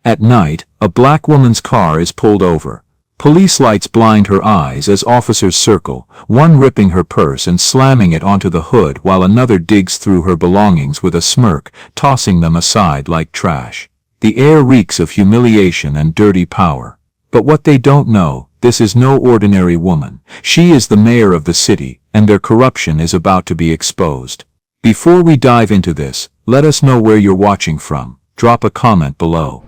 At night, a black woman's car is pulled over. Police lights blind her eyes as officers circle, one ripping her purse and slamming it onto the hood while another digs through her belongings with a smirk, tossing them aside like trash. The air reeks of humiliation and dirty power. But what they don't know, this is no ordinary woman. She is the mayor of the city, and their corruption is about to be exposed. Before we dive into this, let us know where you're watching from. Drop a comment below.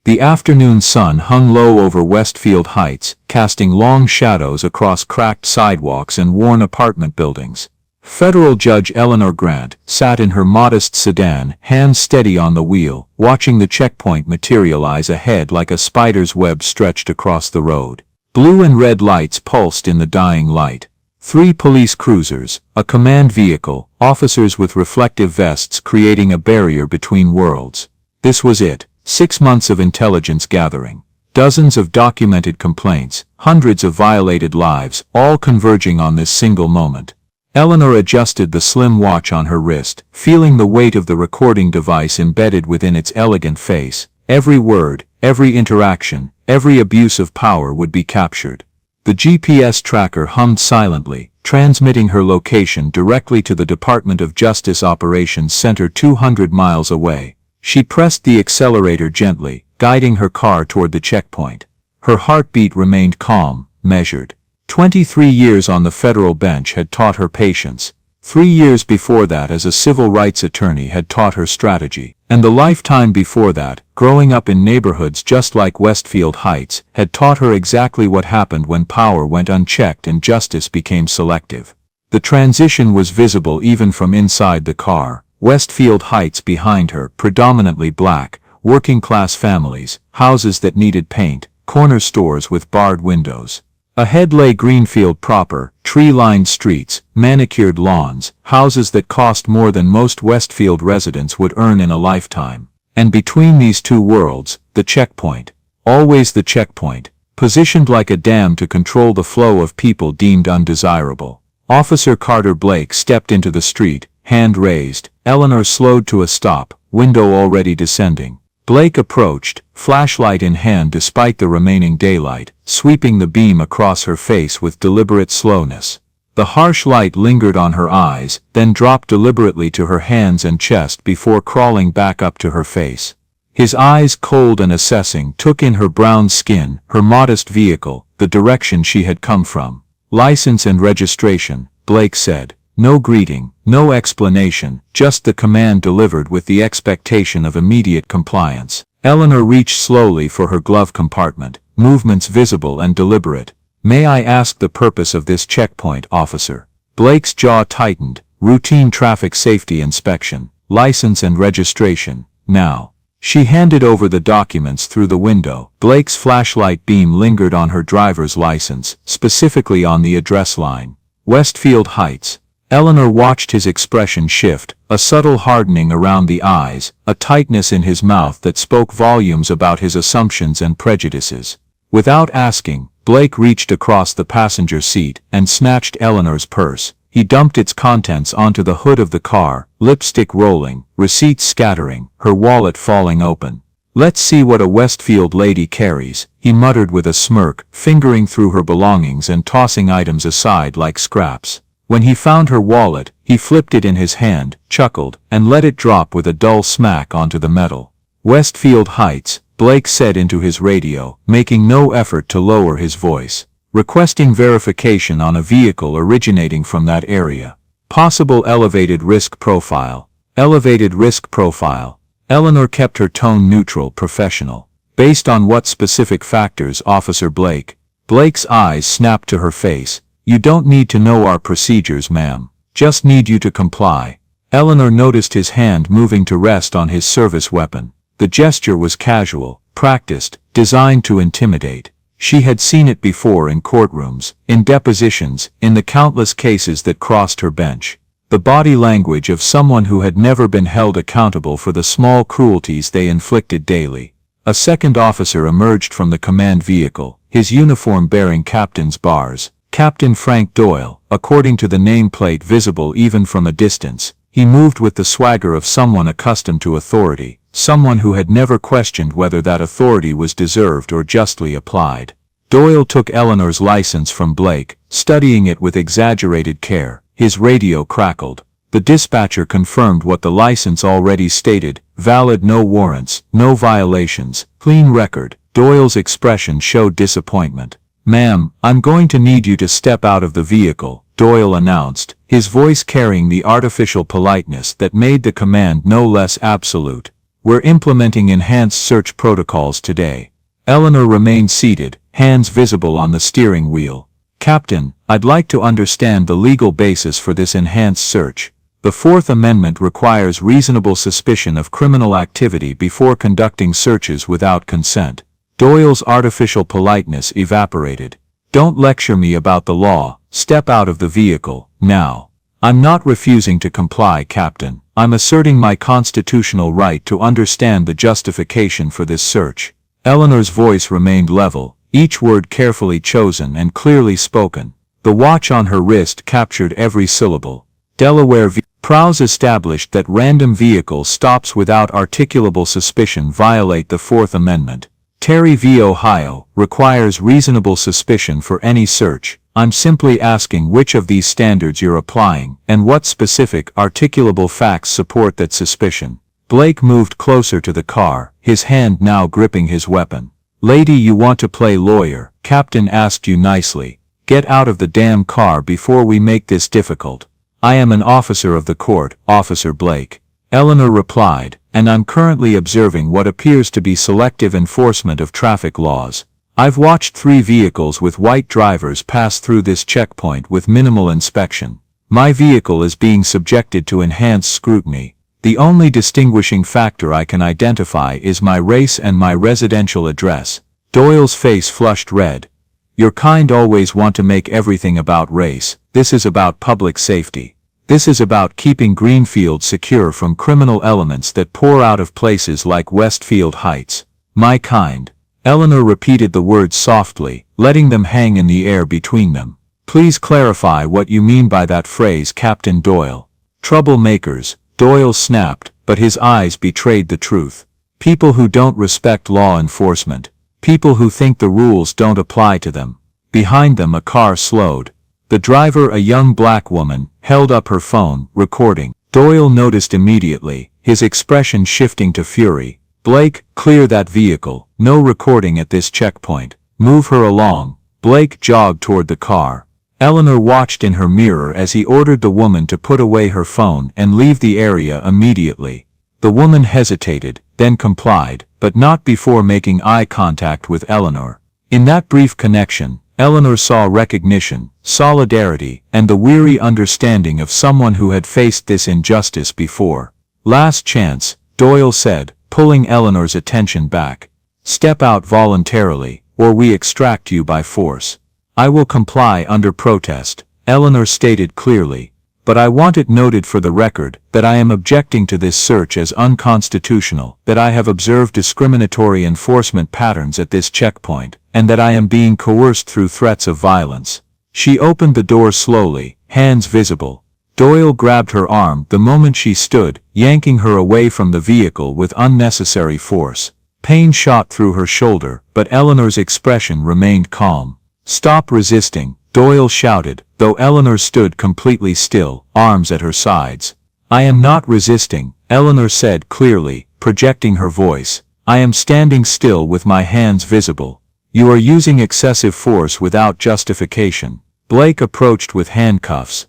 The afternoon sun hung low over Westfield Heights, casting long shadows across cracked sidewalks and worn apartment buildings. Federal Judge Eleanor Grant sat in her modest sedan, hands steady on the wheel, watching the checkpoint materialize ahead like a spider's web stretched across the road. Blue and red lights pulsed in the dying light. 3 police cruisers, a command vehicle, officers with reflective vests creating a barrier between worlds. This was it. 6 months of intelligence gathering, dozens of documented complaints, hundreds of violated lives, all converging on this single moment. Eleanor adjusted the slim watch on her wrist, feeling the weight of the recording device embedded within its elegant face. Every word, every interaction, every abuse of power would be captured. The GPS tracker hummed silently, transmitting her location directly to the Department of Justice Operations Center 200 miles away. She pressed the accelerator gently, guiding her car toward the checkpoint. Her heartbeat remained calm, measured. 23 years on the federal bench had taught her patience. 3 years before that as a civil rights attorney had taught her strategy. And the lifetime before that, growing up in neighborhoods just like Westfield Heights, had taught her exactly what happened when power went unchecked and justice became selective. The transition was visible even from inside the car. Westfield Heights behind her, predominantly black, working-class families, houses that needed paint, corner stores with barred windows. Ahead lay Greenfield proper, tree-lined streets, manicured lawns, houses that cost more than most Westfield residents would earn in a lifetime. And between these two worlds, the checkpoint. Always the checkpoint, positioned like a dam to control the flow of people deemed undesirable. Officer Carter Blake stepped into the street, hand raised. Eleanor slowed to a stop, window already descending. Blake approached, flashlight in hand despite the remaining daylight, sweeping the beam across her face with deliberate slowness. The harsh light lingered on her eyes, then dropped deliberately to her hands and chest before crawling back up to her face. His eyes, cold and assessing, took in her brown skin, her modest vehicle, the direction she had come from. License and registration, Blake said. No greeting, no explanation, just the command delivered with the expectation of immediate compliance. Eleanor reached slowly for her glove compartment, movements visible and deliberate. May I ask the purpose of this checkpoint, officer? Blake's jaw tightened. Routine traffic safety inspection, license and registration, now. She handed over the documents through the window. Blake's flashlight beam lingered on her driver's license, specifically on the address line. Westfield Heights. Eleanor watched his expression shift, a subtle hardening around the eyes, a tightness in his mouth that spoke volumes about his assumptions and prejudices. Without asking, Blake reached across the passenger seat and snatched Eleanor's purse. He dumped its contents onto the hood of the car, lipstick rolling, receipts scattering, her wallet falling open. Let's see what a Westfield lady carries, he muttered with a smirk, fingering through her belongings and tossing items aside like scraps. When he found her wallet, he flipped it in his hand, chuckled, and let it drop with a dull smack onto the metal. Westfield Heights, Blake said into his radio, making no effort to lower his voice. Requesting verification on a vehicle originating from that area. Possible elevated risk profile. Elevated risk profile. Eleanor kept her tone neutral, professional. Based on what specific factors, Officer Blake? Blake's eyes snapped to her face. You don't need to know our procedures, ma'am. Just need you to comply. Eleanor noticed his hand moving to rest on his service weapon. The gesture was casual, practiced, designed to intimidate. She had seen it before in courtrooms, in depositions, in the countless cases that crossed her bench. The body language of someone who had never been held accountable for the small cruelties they inflicted daily. A second officer emerged from the command vehicle, his uniform bearing captain's bars. Captain Frank Doyle, according to the nameplate visible even from a distance. He moved with the swagger of someone accustomed to authority, someone who had never questioned whether that authority was deserved or justly applied. Doyle took Eleanor's license from Blake, studying it with exaggerated care. His radio crackled. The dispatcher confirmed what the license already stated: valid, no warrants, no violations, clean record. Doyle's expression showed disappointment. "Ma'am, I'm going to need you to step out of the vehicle," Doyle announced, his voice carrying the artificial politeness that made the command no less absolute. "We're implementing enhanced search protocols today." Eleanor remained seated, hands visible on the steering wheel. "Captain, I'd like to understand the legal basis for this enhanced search. The Fourth Amendment requires reasonable suspicion of criminal activity before conducting searches without consent." Doyle's artificial politeness evaporated. "Don't lecture me about the law. Step out of the vehicle, now." "I'm not refusing to comply, Captain. I'm asserting my constitutional right to understand the justification for this search." Eleanor's voice remained level, each word carefully chosen and clearly spoken. The watch on her wrist captured every syllable. Delaware v. Prowse established that random vehicle stops without articulable suspicion violate the Fourth Amendment. Terry v. Ohio requires reasonable suspicion for any search. I'm simply asking which of these standards you're applying, and what specific articulable facts support that suspicion. Blake moved closer to the car, his hand now gripping his weapon. "Lady, you want to play lawyer? Captain asked you nicely. Get out of the damn car before we make this difficult." "I am an officer of the court, Officer Blake," Eleanor replied, "and I'm currently observing what appears to be selective enforcement of traffic laws. I've watched 3 vehicles with white drivers pass through this checkpoint with minimal inspection. My vehicle is being subjected to enhanced scrutiny. The only distinguishing factor I can identify is my race and my residential address." Doyle's face flushed red. "Your kind always want to make everything about race. This is about public safety. This is about keeping Greenfield secure from criminal elements that pour out of places like Westfield Heights. My kind." Eleanor repeated the words softly, letting them hang in the air between them. "Please clarify what you mean by that phrase, Captain Doyle." "Troublemakers," Doyle snapped, but his eyes betrayed the truth. "People who don't respect law enforcement. People who think the rules don't apply to them." Behind them a car slowed. The driver, a young black woman, held up her phone, recording. Doyle noticed immediately, his expression shifting to fury. "Blake, clear that vehicle. No recording at this checkpoint. Move her along." Blake jogged toward the car. Eleanor watched in her mirror as he ordered the woman to put away her phone and leave the area immediately. The woman hesitated, then complied, but not before making eye contact with Eleanor. In that brief connection, Eleanor saw recognition, solidarity, and the weary understanding of someone who had faced this injustice before. "Last chance," Doyle said, pulling Eleanor's attention back. "Step out voluntarily, or we extract you by force." "I will comply under protest," Eleanor stated clearly. "But I want it noted for the record that I am objecting to this search as unconstitutional, that I have observed discriminatory enforcement patterns at this checkpoint, and that I am being coerced through threats of violence." She opened the door slowly, hands visible. Doyle grabbed her arm the moment she stood, yanking her away from the vehicle with unnecessary force. Pain shot through her shoulder, but Eleanor's expression remained calm. "Stop resisting," Doyle shouted, though Eleanor stood completely still, arms at her sides. "I am not resisting," Eleanor said clearly, projecting her voice. "I am standing still with my hands visible. You are using excessive force without justification." Blake approached with handcuffs.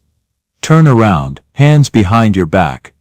"Turn around, hands behind your back."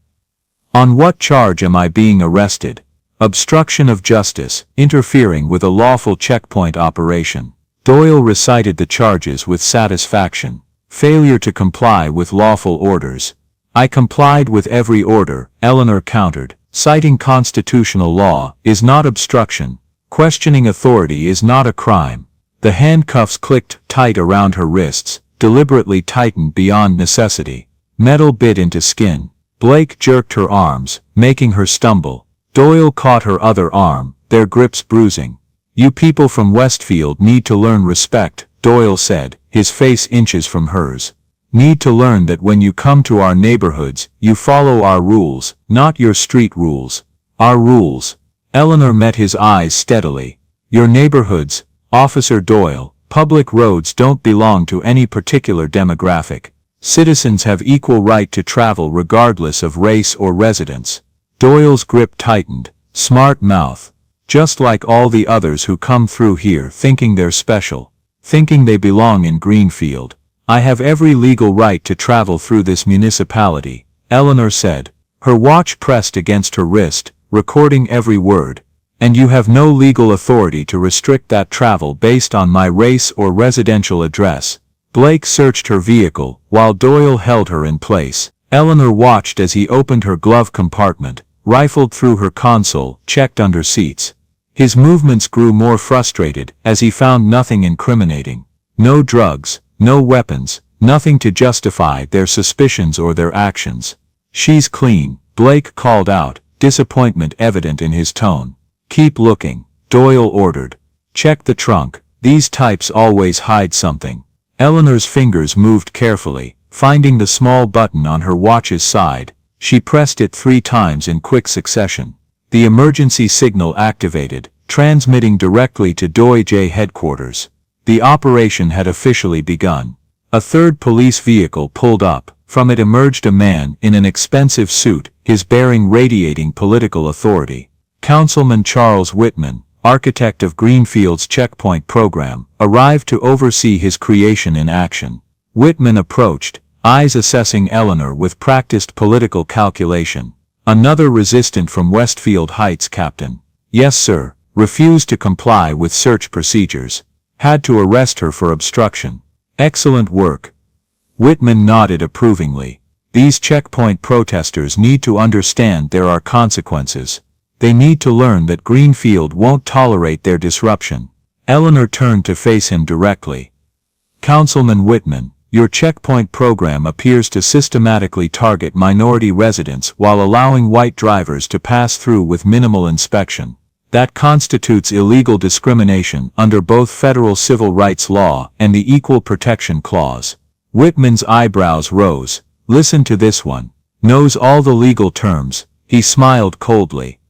"On what charge am I being arrested?" "Obstruction of justice, interfering with a lawful checkpoint operation." Doyle recited the charges with satisfaction. "Failure to comply with lawful orders." "I complied with every order," Eleanor countered. "Citing constitutional law is not obstruction. Questioning authority is not a crime." The handcuffs clicked tight around her wrists, deliberately tightened beyond necessity. Metal bit into skin. Blake jerked her arms, making her stumble. Doyle caught her other arm, their grips bruising. "You people from Westfield need to learn respect," Doyle said, his face inches from hers. "Need to learn that when you come to our neighborhoods, you follow our rules, not your street rules." Our rules. Eleanor met his eyes steadily. Your neighborhoods, Officer Doyle, public roads don't belong to any particular demographic. Citizens have equal right to travel regardless of race or residence. Doyle's grip tightened. Smart mouth. Just like all the others who come through here thinking they're special, thinking they belong in Greenfield. I have every legal right to travel through this municipality, Eleanor said, her watch pressed against her wrist, recording every word. And you have no legal authority to restrict that travel based on my race or residential address. Blake searched her vehicle, while Doyle held her in place. Eleanor watched as he opened her glove compartment, rifled through her console, checked under seats. His movements grew more frustrated as he found nothing incriminating. No drugs, no weapons, nothing to justify their suspicions or their actions. She's clean, Blake called out, disappointment evident in his tone. Keep looking, Doyle ordered. Check the trunk, these types always hide something. Eleanor's fingers moved carefully, finding the small button on her watch's side. She pressed it 3 times in quick succession. The emergency signal activated, transmitting directly to Doi-J headquarters. The operation had officially begun. A third police vehicle pulled up. From it emerged a man in an expensive suit, his bearing radiating political authority. Councilman Charles Whitman, architect of Greenfield's checkpoint program, arrived to oversee his creation in action. Whitman approached, eyes assessing Eleanor with practiced political calculation. Another resistant from Westfield Heights, Captain. Yes, sir. Refused to comply with search procedures. Had to arrest her for obstruction. Excellent work. Whitman nodded approvingly. These checkpoint protesters need to understand there are consequences. They need to learn that Greenfield won't tolerate their disruption. Eleanor turned to face him directly. Councilman Whitman, your checkpoint program appears to systematically target minority residents while allowing white drivers to pass through with minimal inspection. That constitutes illegal discrimination under both federal civil rights law and the Equal Protection Clause. Whitman's eyebrows rose. Listen to this one. Knows all the legal terms. He smiled coldly.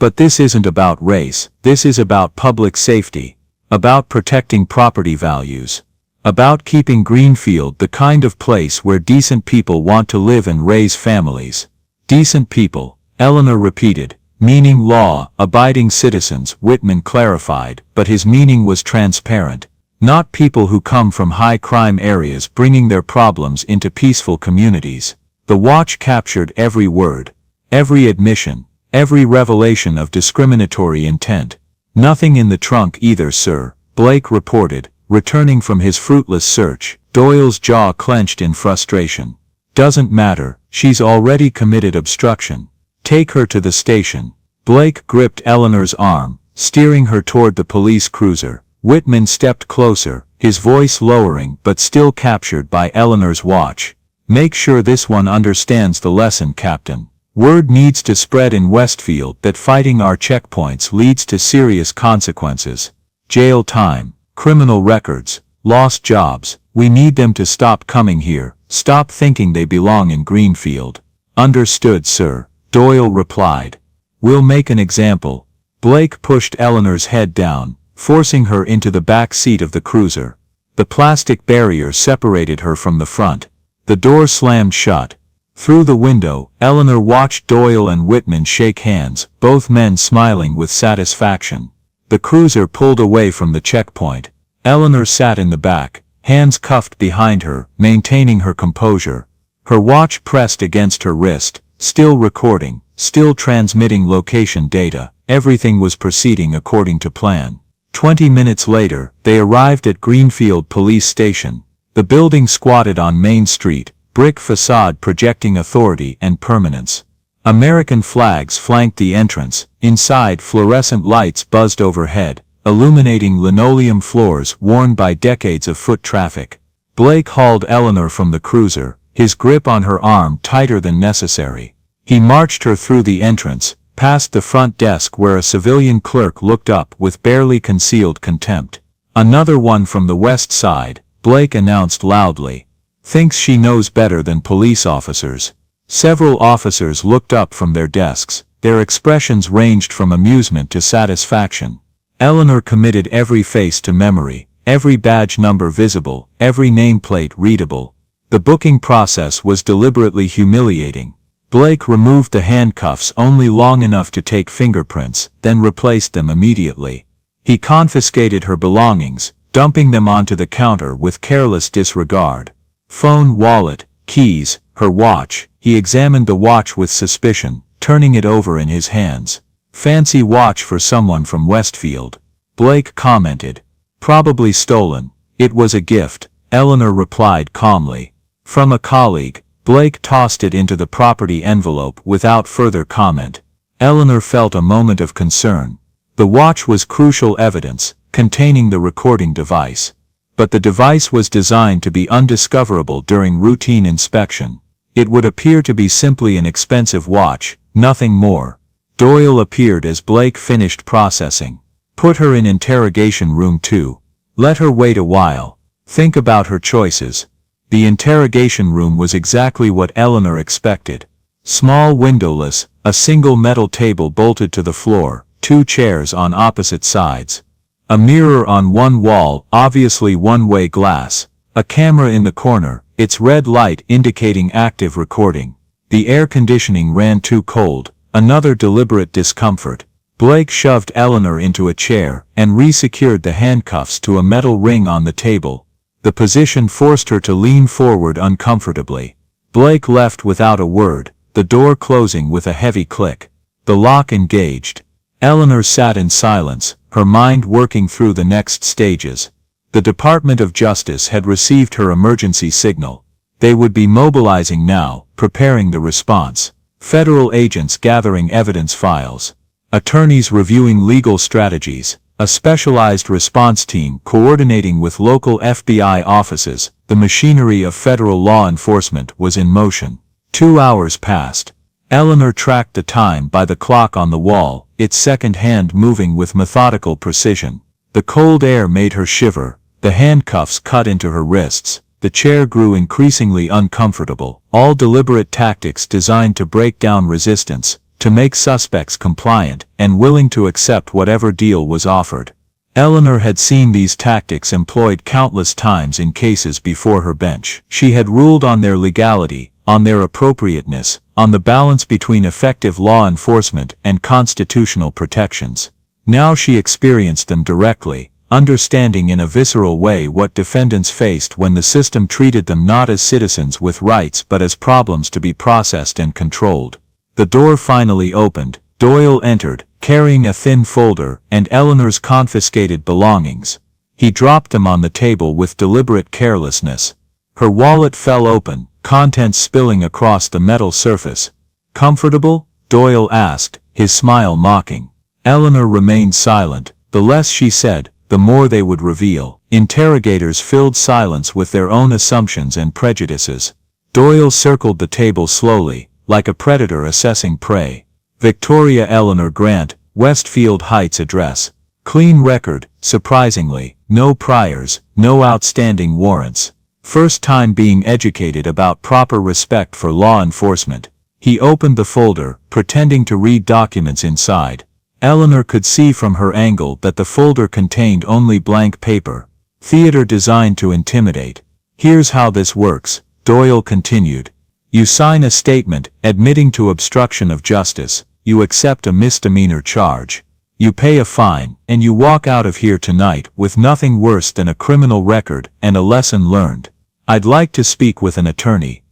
But this isn't about race. This is about public safety. About protecting property values. About keeping Greenfield the kind of place where decent people want to live and raise families. Decent people, Eleanor repeated. Meaning law-abiding citizens, Whitman clarified, but his meaning was transparent. Not people who come from high-crime areas bringing their problems into peaceful communities. The watch captured every word, every admission, every revelation of discriminatory intent. Nothing in the trunk either, sir, Blake reported, returning from his fruitless search. Doyle's jaw clenched in frustration. Doesn't matter, she's already committed obstruction. Take her to the station. Blake gripped Eleanor's arm, steering her toward the police cruiser. Whitman stepped closer, his voice lowering but still captured by Eleanor's watch. Make sure this one understands the lesson, Captain. Word needs to spread in Westfield that fighting our checkpoints leads to serious consequences. Jail time, criminal records, lost jobs. We need them to stop coming here, stop thinking they belong in Greenfield. Understood, sir, Doyle replied. We'll make an example. Blake pushed Eleanor's head down, forcing her into the back seat of the cruiser. The plastic barrier separated her from the front. The door slammed shut. Through the window, Eleanor watched Doyle and Whitman shake hands, both men smiling with satisfaction. The cruiser pulled away from the checkpoint. Eleanor sat in the back, hands cuffed behind her, maintaining her composure. Her watch pressed against her wrist, still recording, still transmitting location data. Everything was proceeding according to plan. 20 minutes later, they arrived at Greenfield Police Station. The building squatted on Main Street, brick facade projecting authority and permanence. American flags flanked the entrance. Inside, fluorescent lights buzzed overhead, illuminating linoleum floors worn by decades of foot traffic. Blake hauled Eleanor from the cruiser, his grip on her arm tighter than necessary. He marched her through the entrance, past the front desk where a civilian clerk looked up with barely concealed contempt. Another one from the west side, Blake announced loudly. Thinks she knows better than police officers. Several officers looked up from their desks, Their expressions ranged from amusement to satisfaction. Eleanor committed every face to memory, every badge number visible, every nameplate readable. The booking process was deliberately humiliating. Blake removed the handcuffs only long enough to take fingerprints, then replaced them immediately. He confiscated her belongings, dumping them onto the counter with careless disregard. Phone, wallet, keys, her watch. He examined the watch with suspicion, turning it over in his hands. Fancy watch for someone from Westfield. Blake commented. Probably stolen. It was a gift, Eleanor replied calmly. From a colleague. Blake tossed it into the property envelope without further comment. Eleanor felt a moment of concern. The watch was crucial evidence, containing the recording device. But the device was designed to be undiscoverable during routine inspection. It would appear to be simply an expensive watch, nothing more. Doyle appeared as Blake finished processing. Put her in interrogation room 2. Let her wait a while. Think about her choices. The interrogation room was exactly what Eleanor expected. Small, windowless, a single metal table bolted to the floor, 2 chairs on opposite sides. A mirror on one wall, obviously one-way glass. A camera in the corner, its red light indicating active recording. The air conditioning ran too cold, another deliberate discomfort. Blake shoved Eleanor into a chair and re-secured the handcuffs to a metal ring on the table. The position forced her to lean forward uncomfortably. Blake left without a word, the door closing with a heavy click. The lock engaged. Eleanor sat in silence, her mind working through the next stages. The Department of Justice had received her emergency signal. They would be mobilizing now, preparing the response. Federal agents gathering evidence files. Attorneys reviewing legal strategies. A specialized response team coordinating with local FBI offices. The machinery of federal law enforcement was in motion. 2 hours passed. Eleanor tracked the time by the clock on the wall, its second hand moving with methodical precision. The cold air made her shiver. The handcuffs cut into her wrists. The chair grew increasingly uncomfortable. All deliberate tactics designed to break down resistance, to make suspects compliant and willing to accept whatever deal was offered. Eleanor had seen these tactics employed countless times in cases before her bench. She had ruled on their legality, on their appropriateness, on the balance between effective law enforcement and constitutional protections. Now she experienced them directly, understanding in a visceral way what defendants faced when the system treated them not as citizens with rights but as problems to be processed and controlled. The door finally opened. Doyle entered, carrying a thin folder and Eleanor's confiscated belongings. He dropped them on the table with deliberate carelessness. Her wallet fell open, contents spilling across the metal surface. "Comfortable?" Doyle asked, his smile mocking. Eleanor remained silent. The less she said, the more they would reveal. Interrogators filled silence with their own assumptions and prejudices. Doyle circled the table slowly, like a predator assessing prey. Victoria Eleanor Grant, Westfield Heights address. Clean record, surprisingly, no priors, no outstanding warrants. First time being educated about proper respect for law enforcement. He opened the folder, pretending to read documents inside. Eleanor could see from her angle that the folder contained only blank paper. Theater designed to intimidate. "Here's how this works," Doyle continued. "You sign a statement admitting to obstruction of justice. You accept a misdemeanor charge. You pay a fine, and you walk out of here tonight with nothing worse than a criminal record and a lesson learned. I'd like to speak with an attorney."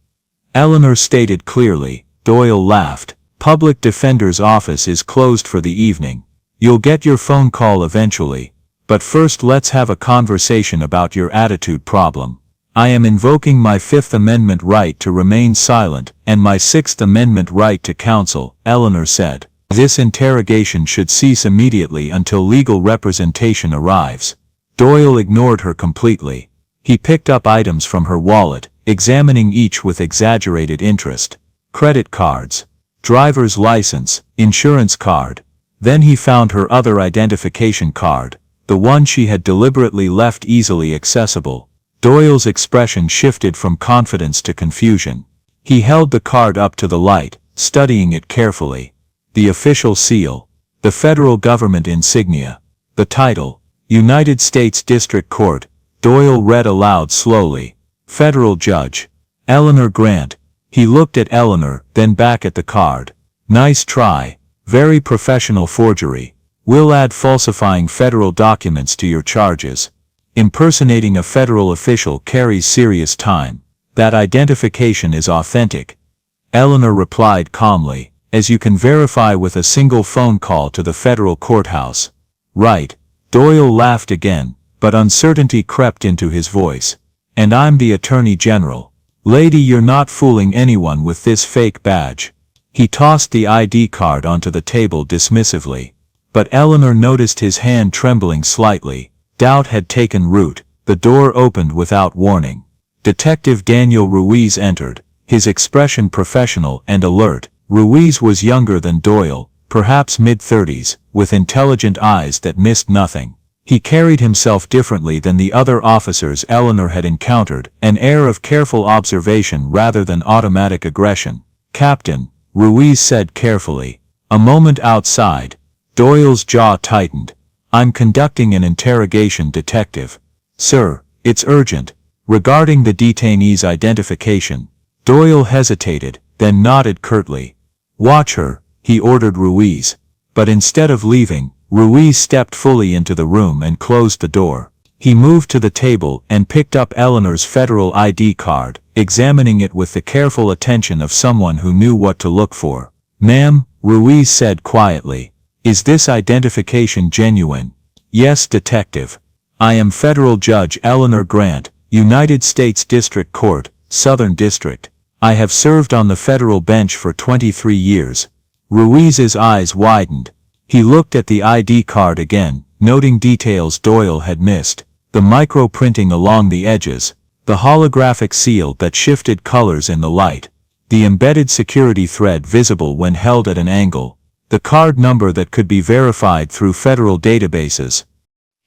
Eleanor stated clearly. Doyle laughed. "Public defender's office is closed for the evening. You'll get your phone call eventually. But first let's have a conversation about your attitude problem. I am invoking my Fifth Amendment right to remain silent and my Sixth Amendment right to counsel," Eleanor said. "This interrogation should cease immediately until legal representation arrives." Doyle ignored her completely. He picked up items from her wallet, examining each with exaggerated interest. Credit cards, driver's license, insurance card. Then he found her other identification card, the one she had deliberately left easily accessible. Doyle's expression shifted from confidence to confusion. He held the card up to the light, studying it carefully. the official seal, the federal government insignia, the title, United States District Court. Doyle read aloud slowly. Federal Judge Eleanor Grant. He looked at Eleanor, then back at the card. Nice try. Very professional forgery. We'll add falsifying federal documents to your charges. Impersonating a federal official carries serious time. That identification is authentic. Eleanor replied calmly, as you can verify with a single phone call to the federal courthouse. Right. Doyle laughed again, but uncertainty crept into his voice. And I'm the Attorney General. Lady, you're not fooling anyone with this fake badge. He tossed the ID card onto the table dismissively. But Eleanor noticed his hand trembling slightly. Doubt had taken root. The door opened without warning. Detective Daniel Ruiz entered, his expression professional and alert. Ruiz was younger than Doyle, perhaps mid-30s, with intelligent eyes that missed nothing. He carried himself differently than the other officers Eleanor had encountered, an air of careful observation rather than automatic aggression. Captain, Ruiz said carefully. A moment outside. Doyle's jaw tightened. I'm conducting an interrogation, detective. Sir, it's urgent. Regarding the detainee's identification. Doyle hesitated, then nodded curtly. Watch her, he ordered Ruiz. But instead of leaving, Ruiz stepped fully into the room and closed the door. He moved to the table and picked up Eleanor's federal ID card, examining it with the careful attention of someone who knew what to look for. Ma'am, Ruiz said quietly. Is this identification genuine? Yes, detective. I am Federal Judge Eleanor Grant, United States District Court, Southern District. I have served on the federal bench for 23 years. Ruiz's eyes widened. He looked at the ID card again, noting details Doyle had missed. The micro-printing along the edges, the holographic seal that shifted colors in the light, the embedded security thread visible when held at an angle, the card number that could be verified through federal databases.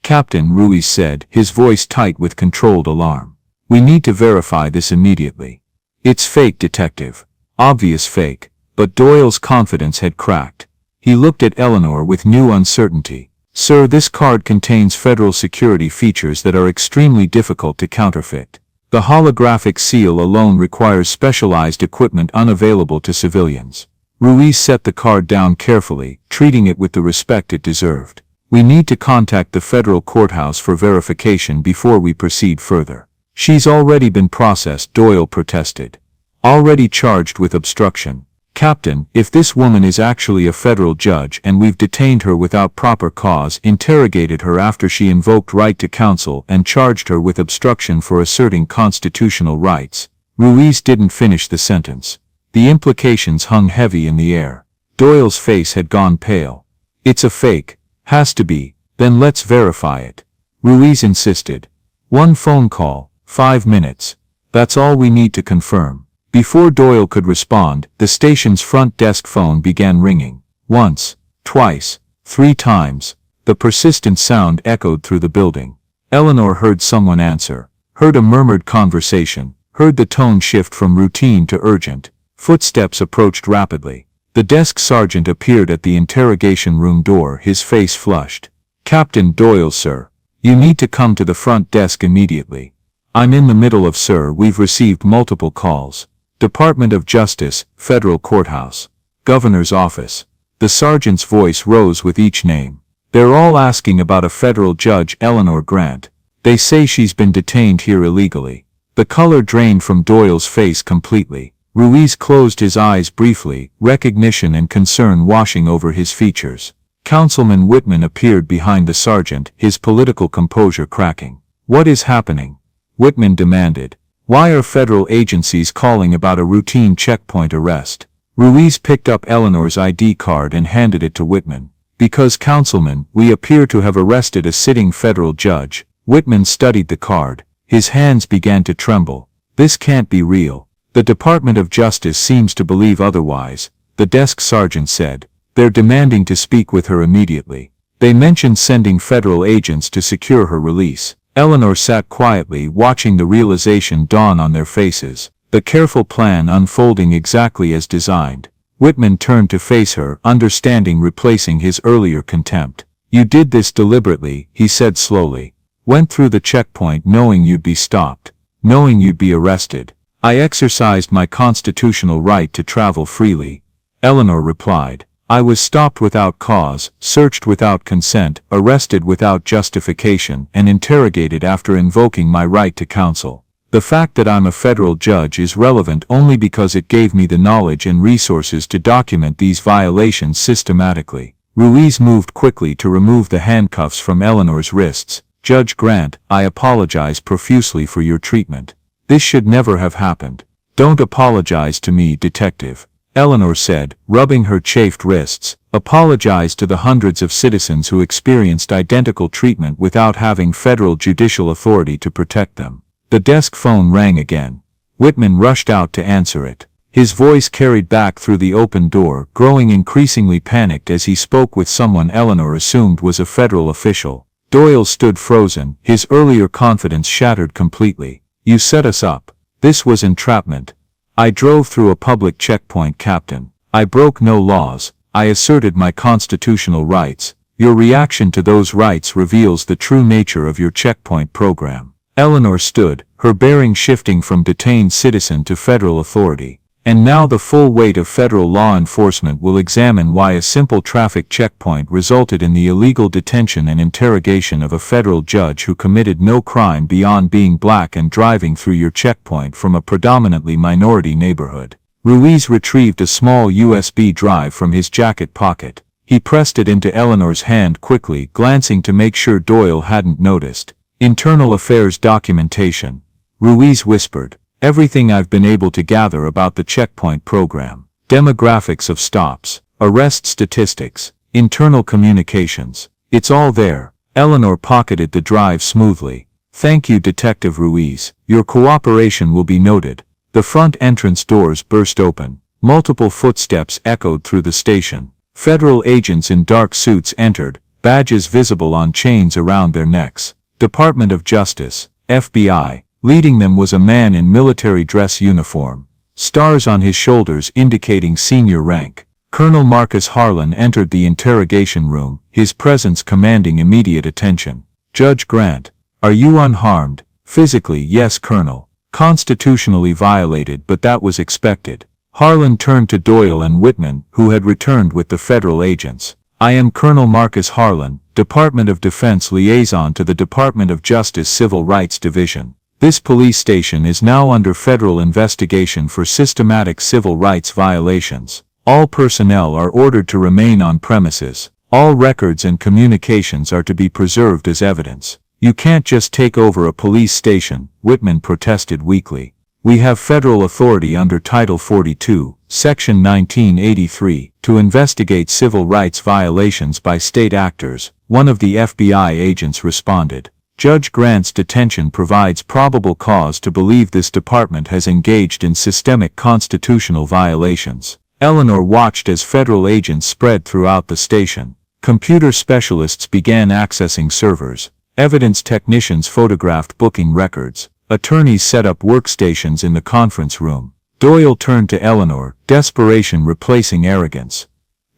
Captain, Ruiz said, his voice tight with controlled alarm. We need to verify this immediately. It's fake, detective. Obvious fake. But Doyle's confidence had cracked. He looked at Eleanor with new uncertainty. Sir, this card contains federal security features that are extremely difficult to counterfeit. The holographic seal alone requires specialized equipment unavailable to civilians. Ruiz set the card down carefully, treating it with the respect it deserved. We need to contact the federal courthouse for verification before we proceed further. She's already been processed, Doyle protested. Already charged with obstruction. Captain, if this woman is actually a federal judge and we've detained her without proper cause, interrogated her after she invoked right to counsel and charged her with obstruction for asserting constitutional rights. Ruiz didn't finish the sentence. The implications hung heavy in the air. Doyle's face had gone pale. It's a fake. Has to be. Then let's verify it. Ruiz insisted. One phone call, 5 minutes. That's all we need to confirm. Before Doyle could respond, the station's front desk phone began ringing. Once, twice, 3 times. The persistent sound echoed through the building. Eleanor heard someone answer, heard a murmured conversation, heard the tone shift from routine to urgent. Footsteps approached rapidly. The desk sergeant appeared at the interrogation room door, his face flushed. Captain Doyle, sir. You need to come to the front desk immediately. I'm in the middle of, sir, we've received multiple calls. Department of Justice, Federal Courthouse. Governor's Office. The sergeant's voice rose with each name. They're all asking about a federal judge, Eleanor Grant. They say she's been detained here illegally. The color drained from Doyle's face completely. Ruiz closed his eyes briefly, recognition and concern washing over his features. Councilman Whitman appeared behind the sergeant, his political composure cracking. What is happening? Whitman demanded. Why are federal agencies calling about a routine checkpoint arrest? Ruiz picked up Eleanor's ID card and handed it to Whitman. Because, Councilman, we appear to have arrested a sitting federal judge. Whitman studied the card. His hands began to tremble. This can't be real. The Department of Justice seems to believe otherwise, the desk sergeant said. They're demanding to speak with her immediately. They mentioned sending federal agents to secure her release. Eleanor sat quietly, watching the realization dawn on their faces, the careful plan unfolding exactly as designed. Whitman turned to face her, understanding replacing his earlier contempt. "You did this deliberately," he said slowly. "Went through the checkpoint knowing you'd be stopped, knowing you'd be arrested." "I exercised my constitutional right to travel freely," Eleanor replied. "I was stopped without cause, searched without consent, arrested without justification, and interrogated after invoking my right to counsel. The fact that I'm a federal judge is relevant only because it gave me the knowledge and resources to document these violations systematically." Ruiz moved quickly to remove the handcuffs from Eleanor's wrists. "Judge Grant, I apologize profusely for your treatment. This should never have happened." "Don't apologize to me, Detective," Eleanor said, rubbing her chafed wrists. "Apologize to the hundreds of citizens who experienced identical treatment without having federal judicial authority to protect them." The desk phone rang again. Whitman rushed out to answer it. His voice carried back through the open door, growing increasingly panicked as he spoke with someone Eleanor assumed was a federal official. Doyle stood frozen, his earlier confidence shattered completely. "You set us up. This was entrapment. I drove through a public checkpoint, Captain. I broke no laws. I asserted my constitutional rights. Your reaction to those rights reveals the true nature of your checkpoint program." Eleanor stood, her bearing shifting from detained citizen to federal authority. "And now the full weight of federal law enforcement will examine why a simple traffic checkpoint resulted in the illegal detention and interrogation of a federal judge who committed no crime beyond being black and driving through your checkpoint from a predominantly minority neighborhood." Ruiz retrieved a small USB drive from his jacket pocket. He pressed it into Eleanor's hand quickly, glancing to make sure Doyle hadn't noticed. "Internal affairs documentation," Ruiz whispered. "Everything I've been able to gather about the checkpoint program. Demographics of stops, arrest statistics, internal communications. It's all there." Eleanor pocketed the drive smoothly. "Thank you, Detective Ruiz. Your cooperation will be noted." The front entrance doors burst open. Multiple footsteps echoed through the station. Federal agents in dark suits entered, badges visible on chains around their necks. Department of Justice, FBI. Leading them was a man in military dress uniform, stars on his shoulders indicating senior rank. Colonel Marcus Harlan entered the interrogation room, his presence commanding immediate attention. "Judge Grant, are you unharmed?" "Physically, yes, Colonel. Constitutionally violated, but that was expected." Harlan turned to Doyle and Whitman, who had returned with the federal agents. "I am Colonel Marcus Harlan, Department of Defense Liaison to the Department of Justice Civil Rights Division. This police station is now under federal investigation for systematic civil rights violations. All personnel are ordered to remain on premises. All records and communications are to be preserved as evidence." "You can't just take over a police station," Whitman protested weakly. "We have federal authority under Title 42, Section 1983, to investigate civil rights violations by state actors," one of the FBI agents responded. "Judge Grant's detention provides probable cause to believe this department has engaged in systemic constitutional violations." Eleanor watched as federal agents spread throughout the station. Computer specialists began accessing servers. Evidence technicians photographed booking records. Attorneys set up workstations in the conference room. Doyle turned to Eleanor, desperation replacing arrogance.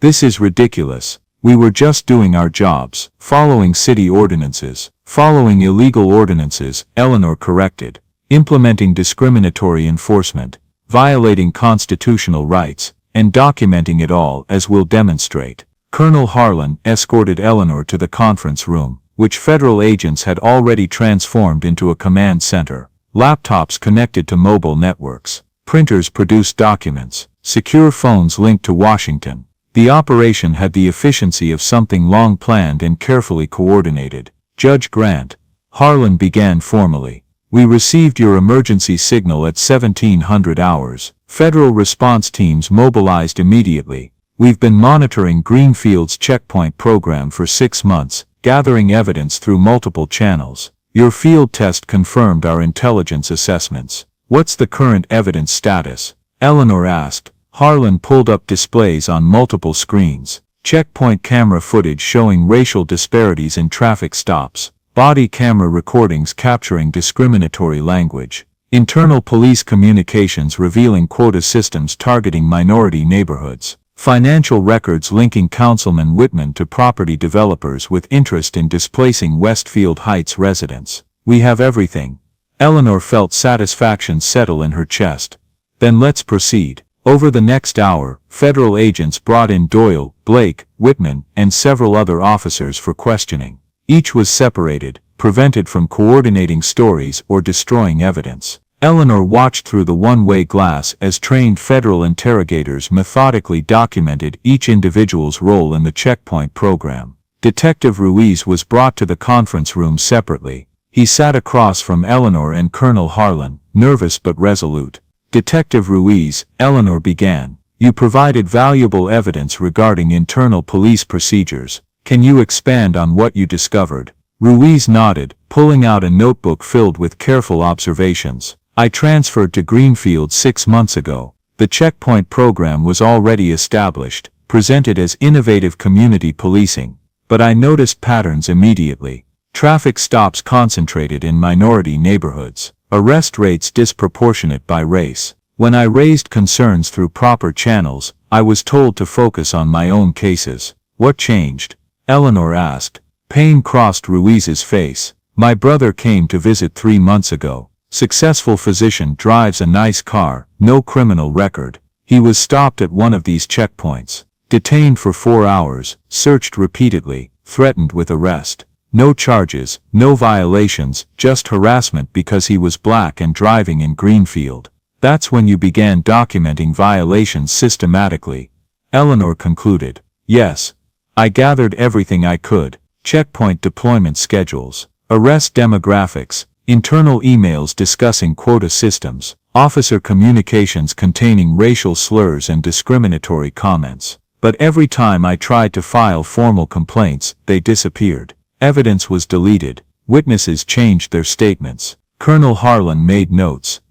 "This is ridiculous. We were just doing our jobs, following city ordinances." "Following illegal ordinances," Eleanor corrected. "Implementing discriminatory enforcement, violating constitutional rights, and documenting it all, as we'll demonstrate." Colonel Harlan escorted Eleanor to the conference room, which federal agents had already transformed into a command center. Laptops connected to mobile networks. Printers produced documents. Secure phones linked to Washington. The operation had the efficiency of something long planned and carefully coordinated. "Judge Grant," Harlan began formally, "we received your emergency signal at 1700 hours. Federal response teams mobilized immediately. We've been monitoring Greenfield's checkpoint program for 6 months, gathering evidence through multiple channels. Your field test confirmed our intelligence assessments. What's the current evidence status?" Eleanor asked. Harlan pulled up displays on multiple screens. Checkpoint camera footage showing racial disparities in traffic stops. Body camera recordings capturing discriminatory language. Internal police communications revealing quota systems targeting minority neighborhoods. Financial records linking Councilman Whitman to property developers with interest in displacing Westfield Heights residents. We have everything. Eleanor felt satisfaction settle in her chest. Then let's proceed. Over the next hour, federal agents brought in Doyle, Blake, Whitman, and several other officers for questioning. Each was separated, prevented from coordinating stories or destroying evidence. Eleanor watched through the one-way glass as trained federal interrogators methodically documented each individual's role in the checkpoint program. Detective Ruiz was brought to the conference room separately. He sat across from Eleanor and Colonel Harlan, nervous but resolute. Detective Ruiz, Eleanor began. You provided valuable evidence regarding internal police procedures. Can you expand on what you discovered? Ruiz nodded, pulling out a notebook filled with careful observations. I transferred to Greenfield 6 months ago. The checkpoint program was already established, presented as innovative community policing. But I noticed patterns immediately. Traffic stops concentrated in minority neighborhoods. Arrest rates disproportionate by race. When I raised concerns through proper channels, I was told to focus on my own cases. What changed? Eleanor asked. Pain crossed Ruiz's face. My brother came to visit 3 months ago. Successful physician drives a nice car, no criminal record. He was stopped at one of these checkpoints. Detained for 4 hours, searched repeatedly, threatened with arrest. No charges, no violations, just harassment because he was black and driving in Greenfield. That's when you began documenting violations systematically. Eleanor concluded. Yes. I gathered everything I could. Checkpoint deployment schedules, arrest demographics, internal emails discussing quota systems, officer communications containing racial slurs and discriminatory comments. But every time I tried to file formal complaints, they disappeared. Evidence was deleted. Witnesses changed their statements. Colonel Harlan made notes.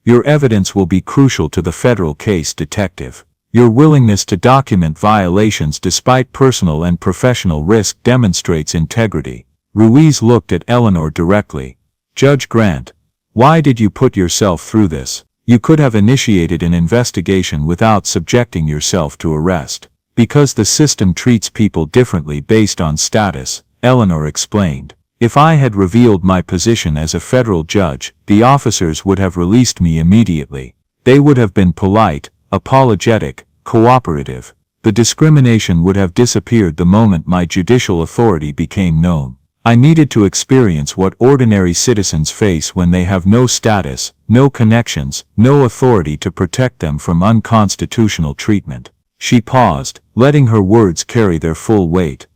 Your evidence will be crucial to the federal case, Detective. Your willingness to document violations despite personal and professional risk demonstrates integrity. Ruiz looked at Eleanor directly. Judge Grant, why did you put yourself through this? You could have initiated an investigation without subjecting yourself to arrest. Because the system treats people differently based on status, Eleanor explained. If I had revealed my position as a federal judge, the officers would have released me immediately. They would have been polite, apologetic, cooperative. The discrimination would have disappeared the moment my judicial authority became known. I needed to experience what ordinary citizens face when they have no status, no connections, no authority to protect them from unconstitutional treatment. She paused, letting her words carry their full weight.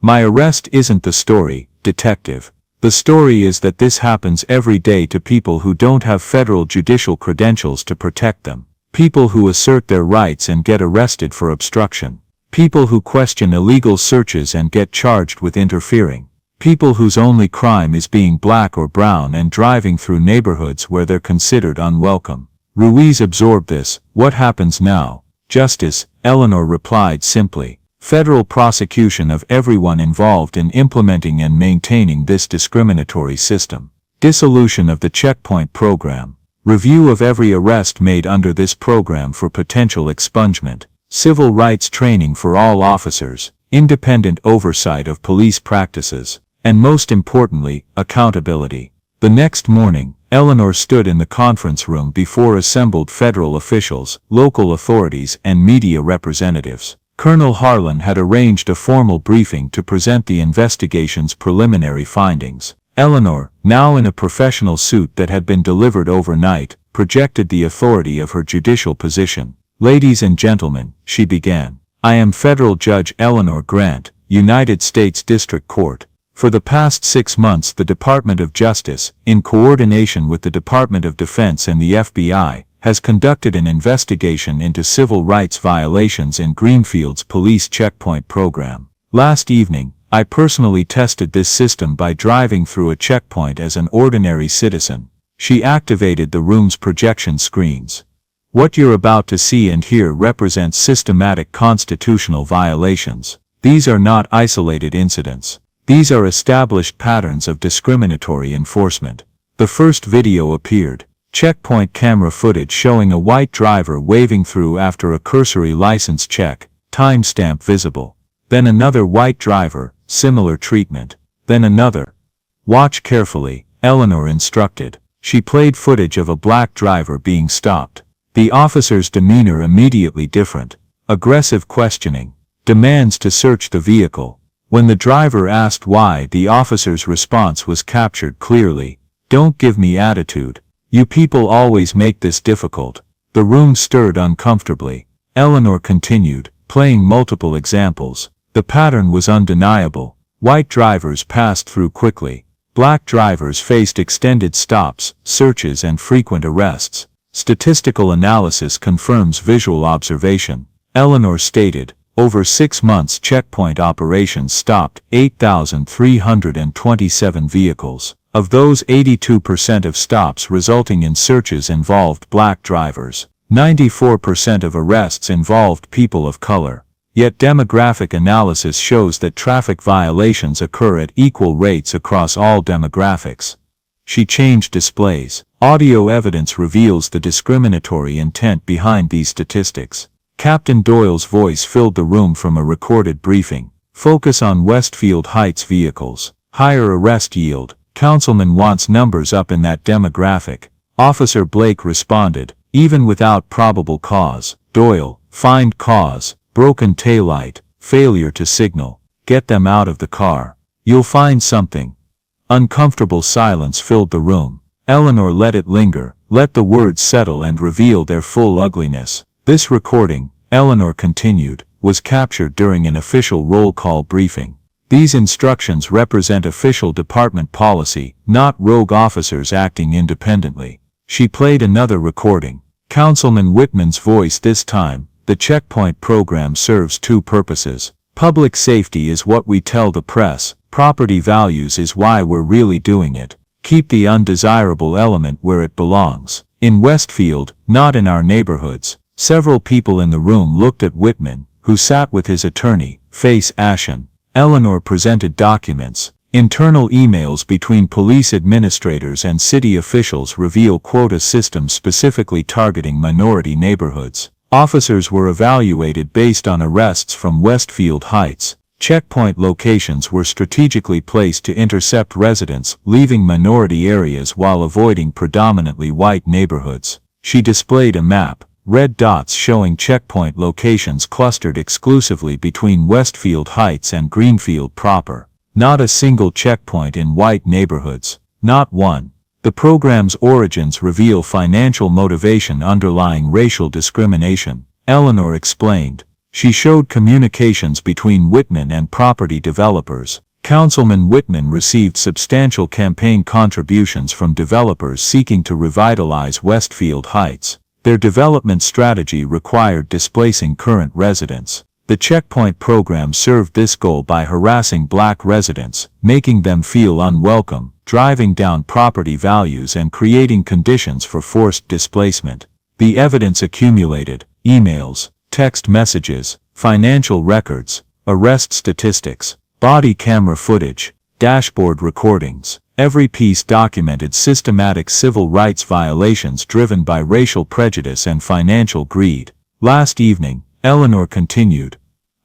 My arrest isn't the story, Detective. The story is that this happens every day to people who don't have federal judicial credentials to protect them. People who assert their rights and get arrested for obstruction. People who question illegal searches and get charged with interfering. People whose only crime is being black or brown and driving through neighborhoods where they're considered unwelcome. Ruiz absorbed this. What happens now? Justice, Eleanor replied simply. Federal prosecution of everyone involved in implementing and maintaining this discriminatory system. Dissolution of the checkpoint program. Review of every arrest made under this program for potential expungement. Civil rights training for all officers. Independent oversight of police practices. And most importantly, accountability. The next morning, Eleanor stood in the conference room before assembled federal officials, local authorities, and media representatives. Colonel Harlan had arranged a formal briefing to present the investigation's preliminary findings. Eleanor, now in a professional suit that had been delivered overnight, projected the authority of her judicial position. Ladies and gentlemen, she began. I am Federal Judge Eleanor Grant, United States District Court. For the past 6 months the Department of Justice, in coordination with the Department of Defense and the FBI, has conducted an investigation into civil rights violations in Greenfield's police checkpoint program. Last evening, I personally tested this system by driving through a checkpoint as an ordinary citizen. She activated the room's projection screens. What you're about to see and hear represents systematic constitutional violations. These are not isolated incidents. These are established patterns of discriminatory enforcement. The first video appeared. Checkpoint camera footage showing a white driver waving through after a cursory license check, timestamp visible. Then another white driver, similar treatment. Then another. Watch carefully, Eleanor instructed. She played footage of a black driver being stopped. The officer's demeanor immediately different. Aggressive questioning. Demands to search the vehicle. When the driver asked why, the officer's response was captured clearly. Don't give me attitude. You people always make this difficult. The room stirred uncomfortably. Eleanor continued, playing multiple examples. The pattern was undeniable. White drivers passed through quickly. Black drivers faced extended stops, searches and frequent arrests. Statistical analysis confirms visual observation. Eleanor stated, over 6 months checkpoint operations stopped 8,327 vehicles. Of those, 82% of stops resulting in searches involved black drivers. 94% of arrests involved people of color. Yet demographic analysis shows that traffic violations occur at equal rates across all demographics. She changed displays. Audio evidence reveals the discriminatory intent behind these statistics. Captain Doyle's voice filled the room from a recorded briefing. Focus on Westfield Heights vehicles. Higher arrest yield. Councilman wants numbers up in that demographic. Officer Blake responded, even without probable cause. Doyle, find cause. Broken taillight, failure to signal. Get them out of the car. You'll find something. Uncomfortable silence filled the room. Eleanor let it linger, let the words settle and reveal their full ugliness. This recording, Eleanor continued, was captured during an official roll call briefing. These instructions represent official department policy, not rogue officers acting independently. She played another recording. Councilman Whitman's voice this time. The checkpoint program serves 2 purposes. Public safety is what we tell the press. Property values is why we're really doing it. Keep the undesirable element where it belongs. In Westfield, not in our neighborhoods. Several people in the room looked at Whitman, who sat with his attorney, face ashen. Eleanor presented documents. Internal emails between police administrators and city officials reveal quota systems specifically targeting minority neighborhoods. Officers were evaluated based on arrests from Westfield Heights. Checkpoint locations were strategically placed to intercept residents leaving minority areas while avoiding predominantly white neighborhoods. She displayed a map, red dots showing checkpoint locations clustered exclusively between Westfield Heights and Greenfield proper. Not a single checkpoint in white neighborhoods. Not one. The program's origins reveal financial motivation underlying racial discrimination, Eleanor explained. She showed communications between Whitman and property developers. Councilman Whitman received substantial campaign contributions from developers seeking to revitalize Westfield Heights. Their development strategy required displacing current residents. The checkpoint program served this goal by harassing black residents, making them feel unwelcome, driving down property values and creating conditions for forced displacement. The evidence accumulated: emails, text messages, financial records, arrest statistics, body camera footage, dashboard recordings. Every piece documented systematic civil rights violations driven by racial prejudice and financial greed. Last evening, Eleanor continued,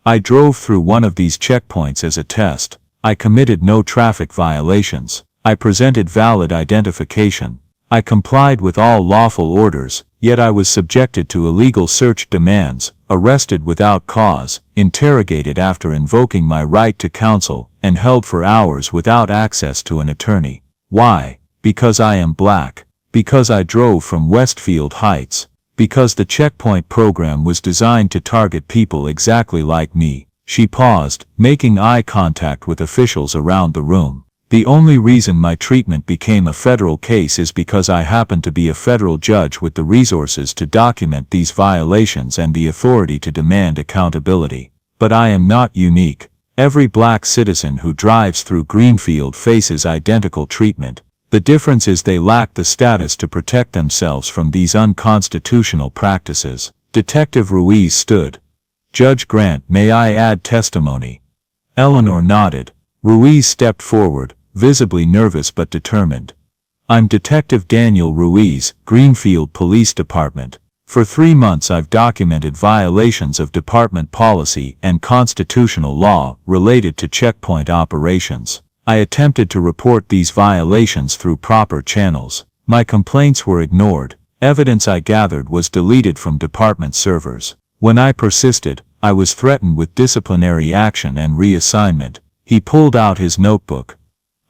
I drove through one of these checkpoints as a test. I committed no traffic violations. I presented valid identification. I complied with all lawful orders, yet I was subjected to illegal search demands, arrested without cause, interrogated after invoking my right to counsel, and held for hours without access to an attorney. Why? Because I am black. Because I drove from Westfield Heights. Because the checkpoint program was designed to target people exactly like me. She paused, making eye contact with officials around the room. The only reason my treatment became a federal case is because I happen to be a federal judge with the resources to document these violations and the authority to demand accountability. But I am not unique. Every black citizen who drives through Greenfield faces identical treatment. The difference is they lack the status to protect themselves from these unconstitutional practices. Detective Ruiz stood. Judge Grant, may I add testimony? Eleanor nodded. Ruiz stepped forward, visibly nervous but determined. I'm Detective Daniel Ruiz, Greenfield Police Department. For 3 months I've documented violations of department policy and constitutional law related to checkpoint operations. I attempted to report these violations through proper channels. My complaints were ignored. Evidence I gathered was deleted from department servers. When I persisted, I was threatened with disciplinary action and reassignment. He pulled out his notebook.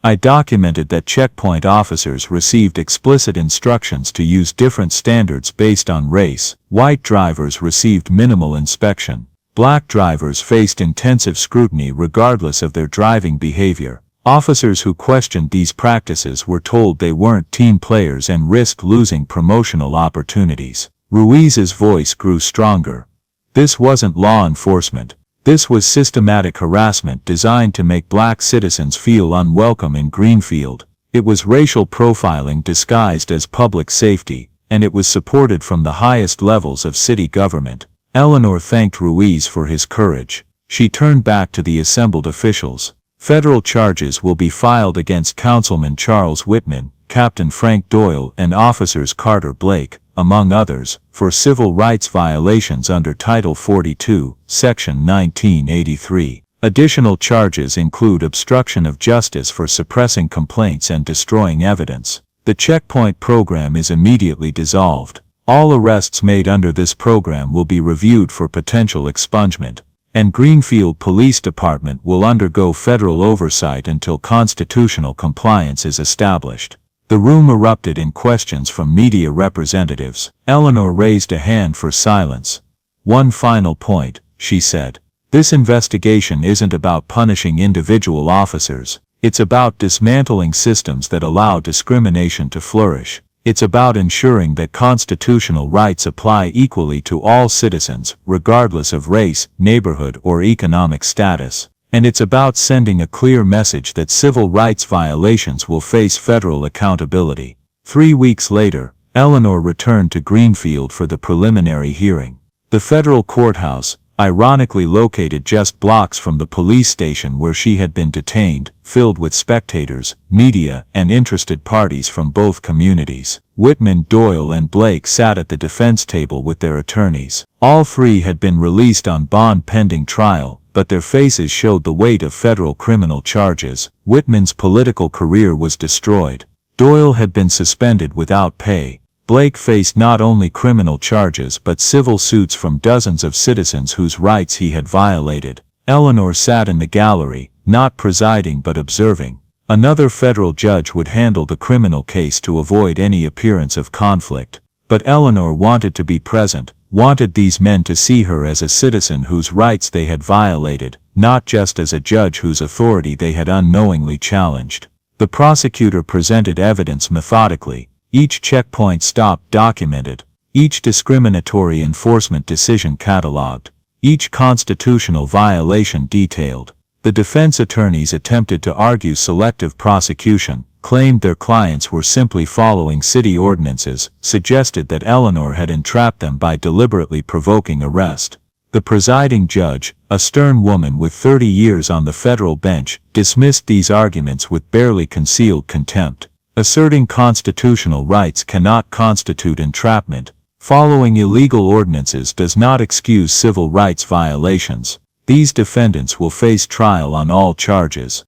I documented that checkpoint officers received explicit instructions to use different standards based on race. White drivers received minimal inspection. Black drivers faced intensive scrutiny regardless of their driving behavior. Officers who questioned these practices were told they weren't team players and risked losing promotional opportunities. Ruiz's voice grew stronger. This wasn't law enforcement. This was systematic harassment designed to make black citizens feel unwelcome in Greenfield. It was racial profiling disguised as public safety, and it was supported from the highest levels of city government. Eleanor thanked Ruiz for his courage. She turned back to the assembled officials. Federal charges will be filed against Councilman Charles Whitman, Captain Frank Doyle, and Officers Carter Blake, among others, for civil rights violations under Title 42, Section 1983. Additional charges include obstruction of justice for suppressing complaints and destroying evidence. The checkpoint program is immediately dissolved. All arrests made under this program will be reviewed for potential expungement, and Greenfield Police Department will undergo federal oversight until constitutional compliance is established. The room erupted in questions from media representatives. Eleanor raised a hand for silence. One final point, she said. This investigation isn't about punishing individual officers. It's about dismantling systems that allow discrimination to flourish. It's about ensuring that constitutional rights apply equally to all citizens, regardless of race, neighborhood, or economic status. And it's about sending a clear message that civil rights violations will face federal accountability. 3 weeks later, Eleanor returned to Greenfield for the preliminary hearing. The federal courthouse, ironically located just blocks from the police station where she had been detained, filled with spectators, media, and interested parties from both communities. Whitman, Doyle, and Blake sat at the defense table with their attorneys. All three had been released on bond pending trial, but their faces showed the weight of federal criminal charges. Whitman's political career was destroyed. Doyle had been suspended without pay. Blake faced not only criminal charges but civil suits from dozens of citizens whose rights he had violated. Eleanor sat in the gallery, not presiding but observing. Another federal judge would handle the criminal case to avoid any appearance of conflict. But Eleanor wanted to be present, wanted these men to see her as a citizen whose rights they had violated, not just as a judge whose authority they had unknowingly challenged. The prosecutor presented evidence methodically, each checkpoint stop documented, each discriminatory enforcement decision catalogued, each constitutional violation detailed. The defense attorneys attempted to argue selective prosecution, claimed their clients were simply following city ordinances, suggested that Eleanor had entrapped them by deliberately provoking arrest. The presiding judge, a stern woman with 30 years on the federal bench, dismissed these arguments with barely concealed contempt. Asserting constitutional rights cannot constitute entrapment. Following illegal ordinances does not excuse civil rights violations. These defendants will face trial on all charges.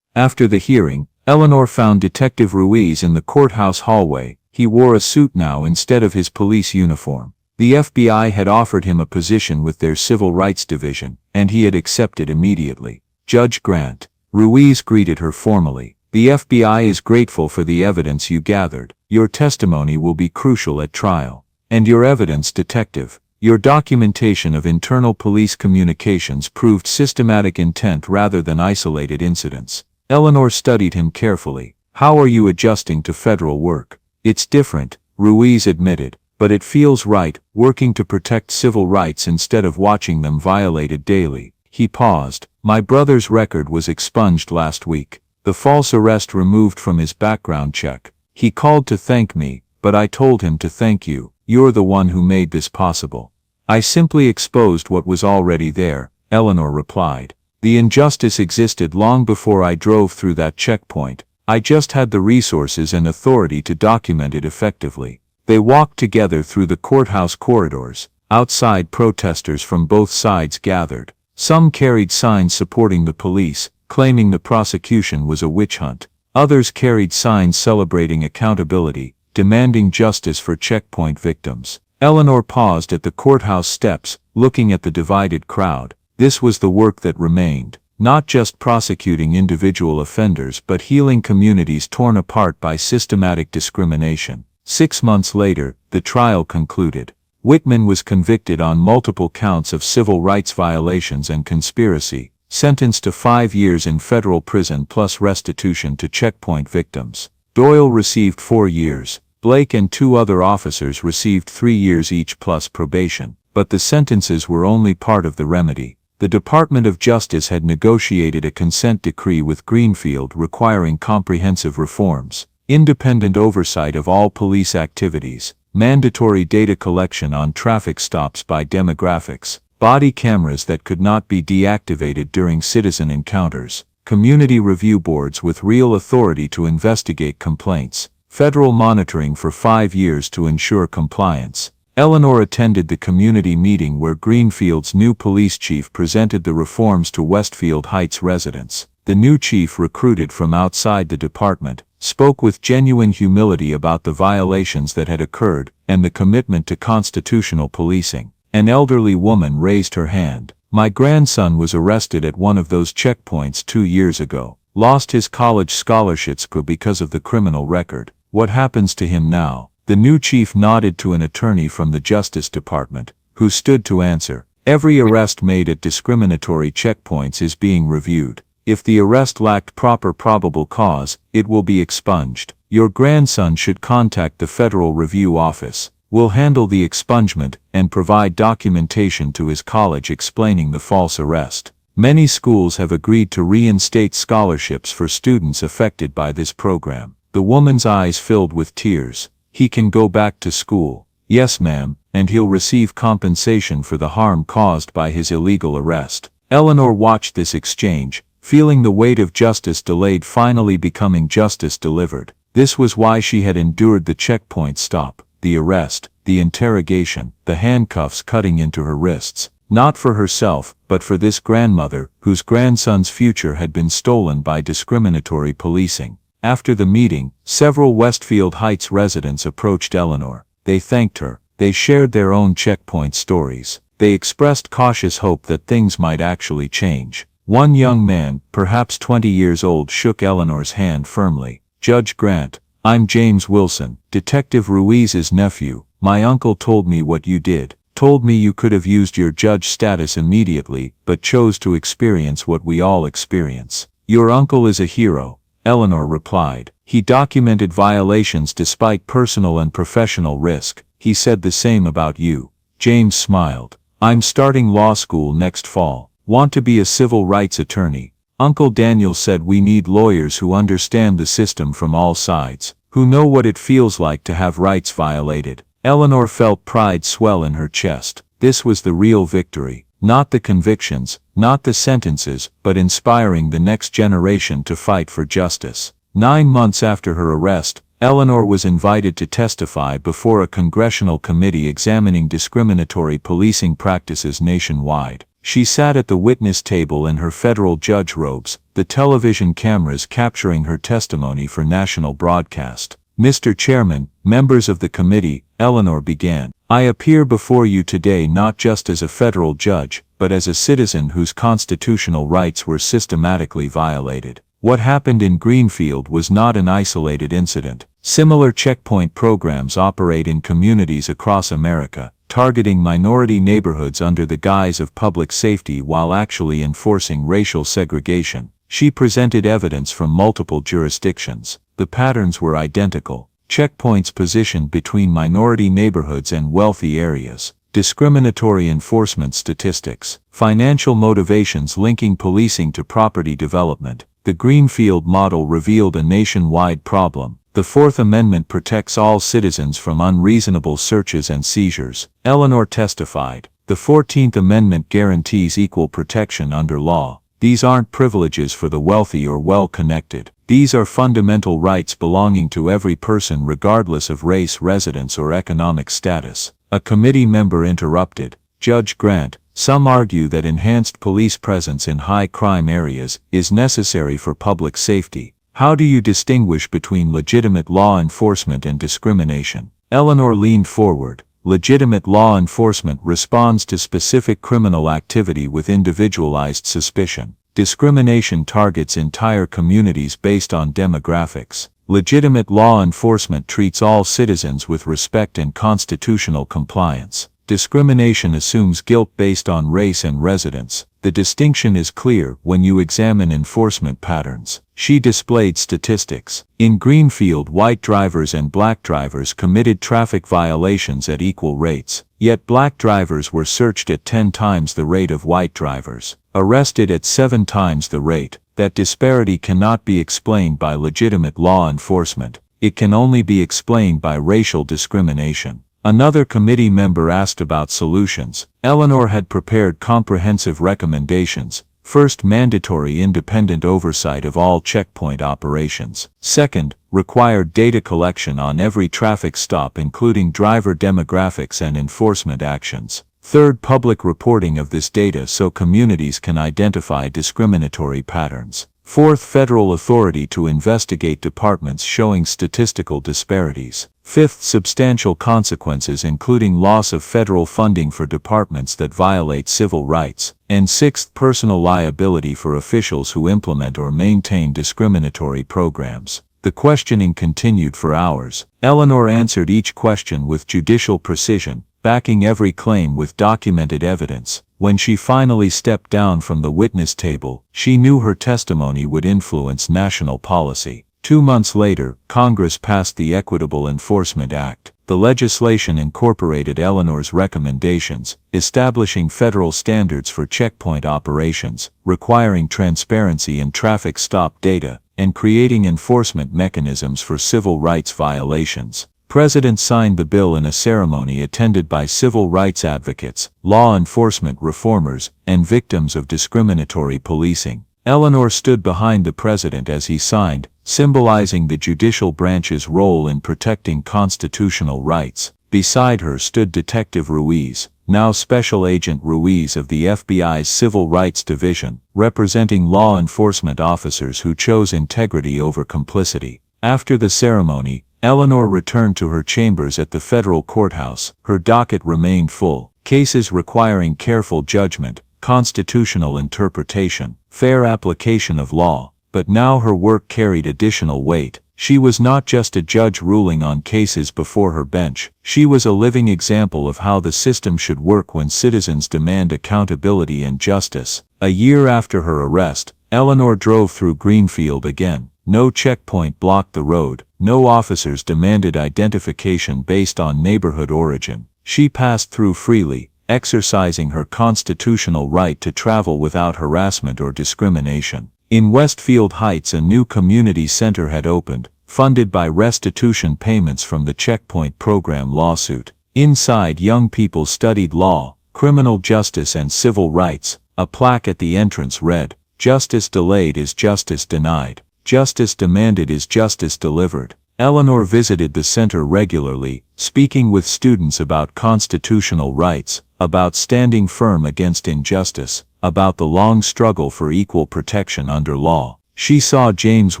After the hearing, Eleanor found Detective Ruiz in the courthouse hallway. He wore a suit now instead of his police uniform. The FBI had offered him a position with their Civil Rights Division, and he had accepted immediately. Judge Grant. Ruiz greeted her formally. The FBI is grateful for the evidence you gathered. Your testimony will be crucial at trial. And your evidence, Detective. Your documentation of internal police communications proved systematic intent rather than isolated incidents. Eleanor studied him carefully. How are you adjusting to federal work? It's different, Ruiz admitted, but it feels right, working to protect civil rights instead of watching them violated daily. He paused. My brother's record was expunged last week. The false arrest removed from his background check. He called to thank me, but I told him to thank you. You're the one who made this possible. I simply exposed what was already there, Eleanor replied. The injustice existed long before I drove through that checkpoint. I just had the resources and authority to document it effectively. They walked together through the courthouse corridors. Outside, protesters from both sides gathered. Some carried signs supporting the police, claiming the prosecution was a witch hunt. Others carried signs celebrating accountability, demanding justice for checkpoint victims. Eleanor paused at the courthouse steps, looking at the divided crowd. This was the work that remained, not just prosecuting individual offenders but healing communities torn apart by systematic discrimination. 6 months later, the trial concluded. Whitman was convicted on multiple counts of civil rights violations and conspiracy, sentenced to 5 years in federal prison plus restitution to checkpoint victims. Doyle received 4 years. Blake and 2 other officers received 3 years each plus probation. But the sentences were only part of the remedy. The Department of Justice had negotiated a consent decree with Greenfield requiring comprehensive reforms, independent oversight of all police activities, mandatory data collection on traffic stops by demographics, body cameras that could not be deactivated during citizen encounters, community review boards with real authority to investigate complaints, federal monitoring for 5 years to ensure compliance. Eleanor attended the community meeting where Greenfield's new police chief presented the reforms to Westfield Heights residents. The new chief, recruited from outside the department, spoke with genuine humility about the violations that had occurred and the commitment to constitutional policing. An elderly woman raised her hand. My grandson was arrested at one of those checkpoints 2 years ago. Lost his college scholarships because of the criminal record. What happens to him now? The new chief nodded to an attorney from the Justice Department, who stood to answer. Every arrest made at discriminatory checkpoints is being reviewed. If the arrest lacked proper probable cause, it will be expunged. Your grandson should contact the Federal Review Office. We'll handle the expungement and provide documentation to his college explaining the false arrest. Many schools have agreed to reinstate scholarships for students affected by this program. The woman's eyes filled with tears. He can go back to school. Yes, ma'am, and he'll receive compensation for the harm caused by his illegal arrest. Eleanor watched this exchange, feeling the weight of justice delayed finally becoming justice delivered. This was why she had endured the checkpoint stop, the arrest, the interrogation, the handcuffs cutting into her wrists. Not for herself, but for this grandmother, whose grandson's future had been stolen by discriminatory policing. After the meeting, several Westfield Heights residents approached Eleanor. They thanked her. They shared their own checkpoint stories. They expressed cautious hope that things might actually change. One young man, perhaps 20 years old, shook Eleanor's hand firmly. Judge Grant, I'm James Wilson, Detective Ruiz's nephew. My uncle told me what you did. Told me you could have used your judge status immediately, but chose to experience what we all experience. Your uncle is a hero, Eleanor replied. He documented violations despite personal and professional risk. He said the same about you. James smiled. I'm starting law school next fall. Want to be a civil rights attorney. Uncle Daniel said we need lawyers who understand the system from all sides, who know what it feels like to have rights violated. Eleanor felt pride swell in her chest. This was the real victory. Not the convictions, not the sentences, but inspiring the next generation to fight for justice. 9 months after her arrest, Eleanor was invited to testify before a congressional committee examining discriminatory policing practices nationwide. She sat at the witness table in her federal judge robes, the television cameras capturing her testimony for national broadcast. Mr. Chairman, members of the committee, Eleanor began. I appear before you today not just as a federal judge, but as a citizen whose constitutional rights were systematically violated. What happened in Greenfield was not an isolated incident. Similar checkpoint programs operate in communities across America, targeting minority neighborhoods under the guise of public safety while actually enforcing racial segregation. She presented evidence from multiple jurisdictions. The patterns were identical. Checkpoints positioned between minority neighborhoods and wealthy areas. Discriminatory enforcement statistics. Financial motivations linking policing to property development. The Greenfield model revealed a nationwide problem. The Fourth Amendment protects all citizens from unreasonable searches and seizures. Eleanor testified. The 14th Amendment guarantees equal protection under law. These aren't privileges for the wealthy or well-connected. These are fundamental rights belonging to every person regardless of race, residence, or economic status. A committee member interrupted, "Judge Grant, some argue that enhanced police presence in high-crime areas is necessary for public safety. How do you distinguish between legitimate law enforcement and discrimination?" Eleanor leaned forward. Legitimate law enforcement responds to specific criminal activity with individualized suspicion. Discrimination targets entire communities based on demographics. Legitimate law enforcement treats all citizens with respect and constitutional compliance. Discrimination assumes guilt based on race and residence. The distinction is clear when you examine enforcement patterns. She displayed statistics. In Greenfield, white drivers and black drivers committed traffic violations at equal rates, yet black drivers were searched at 10 times the rate of white drivers, arrested at 7 times the rate. That disparity cannot be explained by legitimate law enforcement. It can only be explained by racial discrimination. Another committee member asked about solutions. Eleanor had prepared comprehensive recommendations. First, mandatory independent oversight of all checkpoint operations. Second, required data collection on every traffic stop including driver demographics and enforcement actions. Third, public reporting of this data so communities can identify discriminatory patterns. Fourth, federal authority to investigate departments showing statistical disparities. Fifth, substantial consequences including loss of federal funding for departments that violate civil rights. And sixth, personal liability for officials who implement or maintain discriminatory programs. The questioning continued for hours. Eleanor answered each question with judicial precision, backing every claim with documented evidence. When she finally stepped down from the witness table, she knew her testimony would influence national policy. 2 months later, Congress passed the Equitable Enforcement Act. The legislation incorporated Eleanor's recommendations, establishing federal standards for checkpoint operations, requiring transparency in traffic stop data, and creating enforcement mechanisms for civil rights violations. President signed the bill in a ceremony attended by civil rights advocates, law enforcement reformers, and victims of discriminatory policing. Eleanor stood behind the president as he signed, symbolizing the judicial branch's role in protecting constitutional rights. Beside her stood Detective Ruiz, now Special Agent Ruiz of the FBI's Civil Rights Division, representing law enforcement officers who chose integrity over complicity. After the ceremony, Eleanor returned to her chambers at the federal courthouse. Her docket remained full. Cases requiring careful judgment, constitutional interpretation, fair application of law. But now her work carried additional weight. She was not just a judge ruling on cases before her bench. She was a living example of how the system should work when citizens demand accountability and justice. A year after her arrest, Eleanor drove through Greenfield again. No checkpoint blocked the road. No officers demanded identification based on neighborhood origin. She passed through freely, exercising her constitutional right to travel without harassment or discrimination. In Westfield Heights, a new community center had opened, funded by restitution payments from the Checkpoint Program lawsuit. Inside, young people studied law, criminal justice, and civil rights. A plaque at the entrance read, "Justice delayed is justice denied. Justice demanded is justice delivered." Eleanor visited the center regularly, speaking with students about constitutional rights, about standing firm against injustice, about the long struggle for equal protection under law. She saw James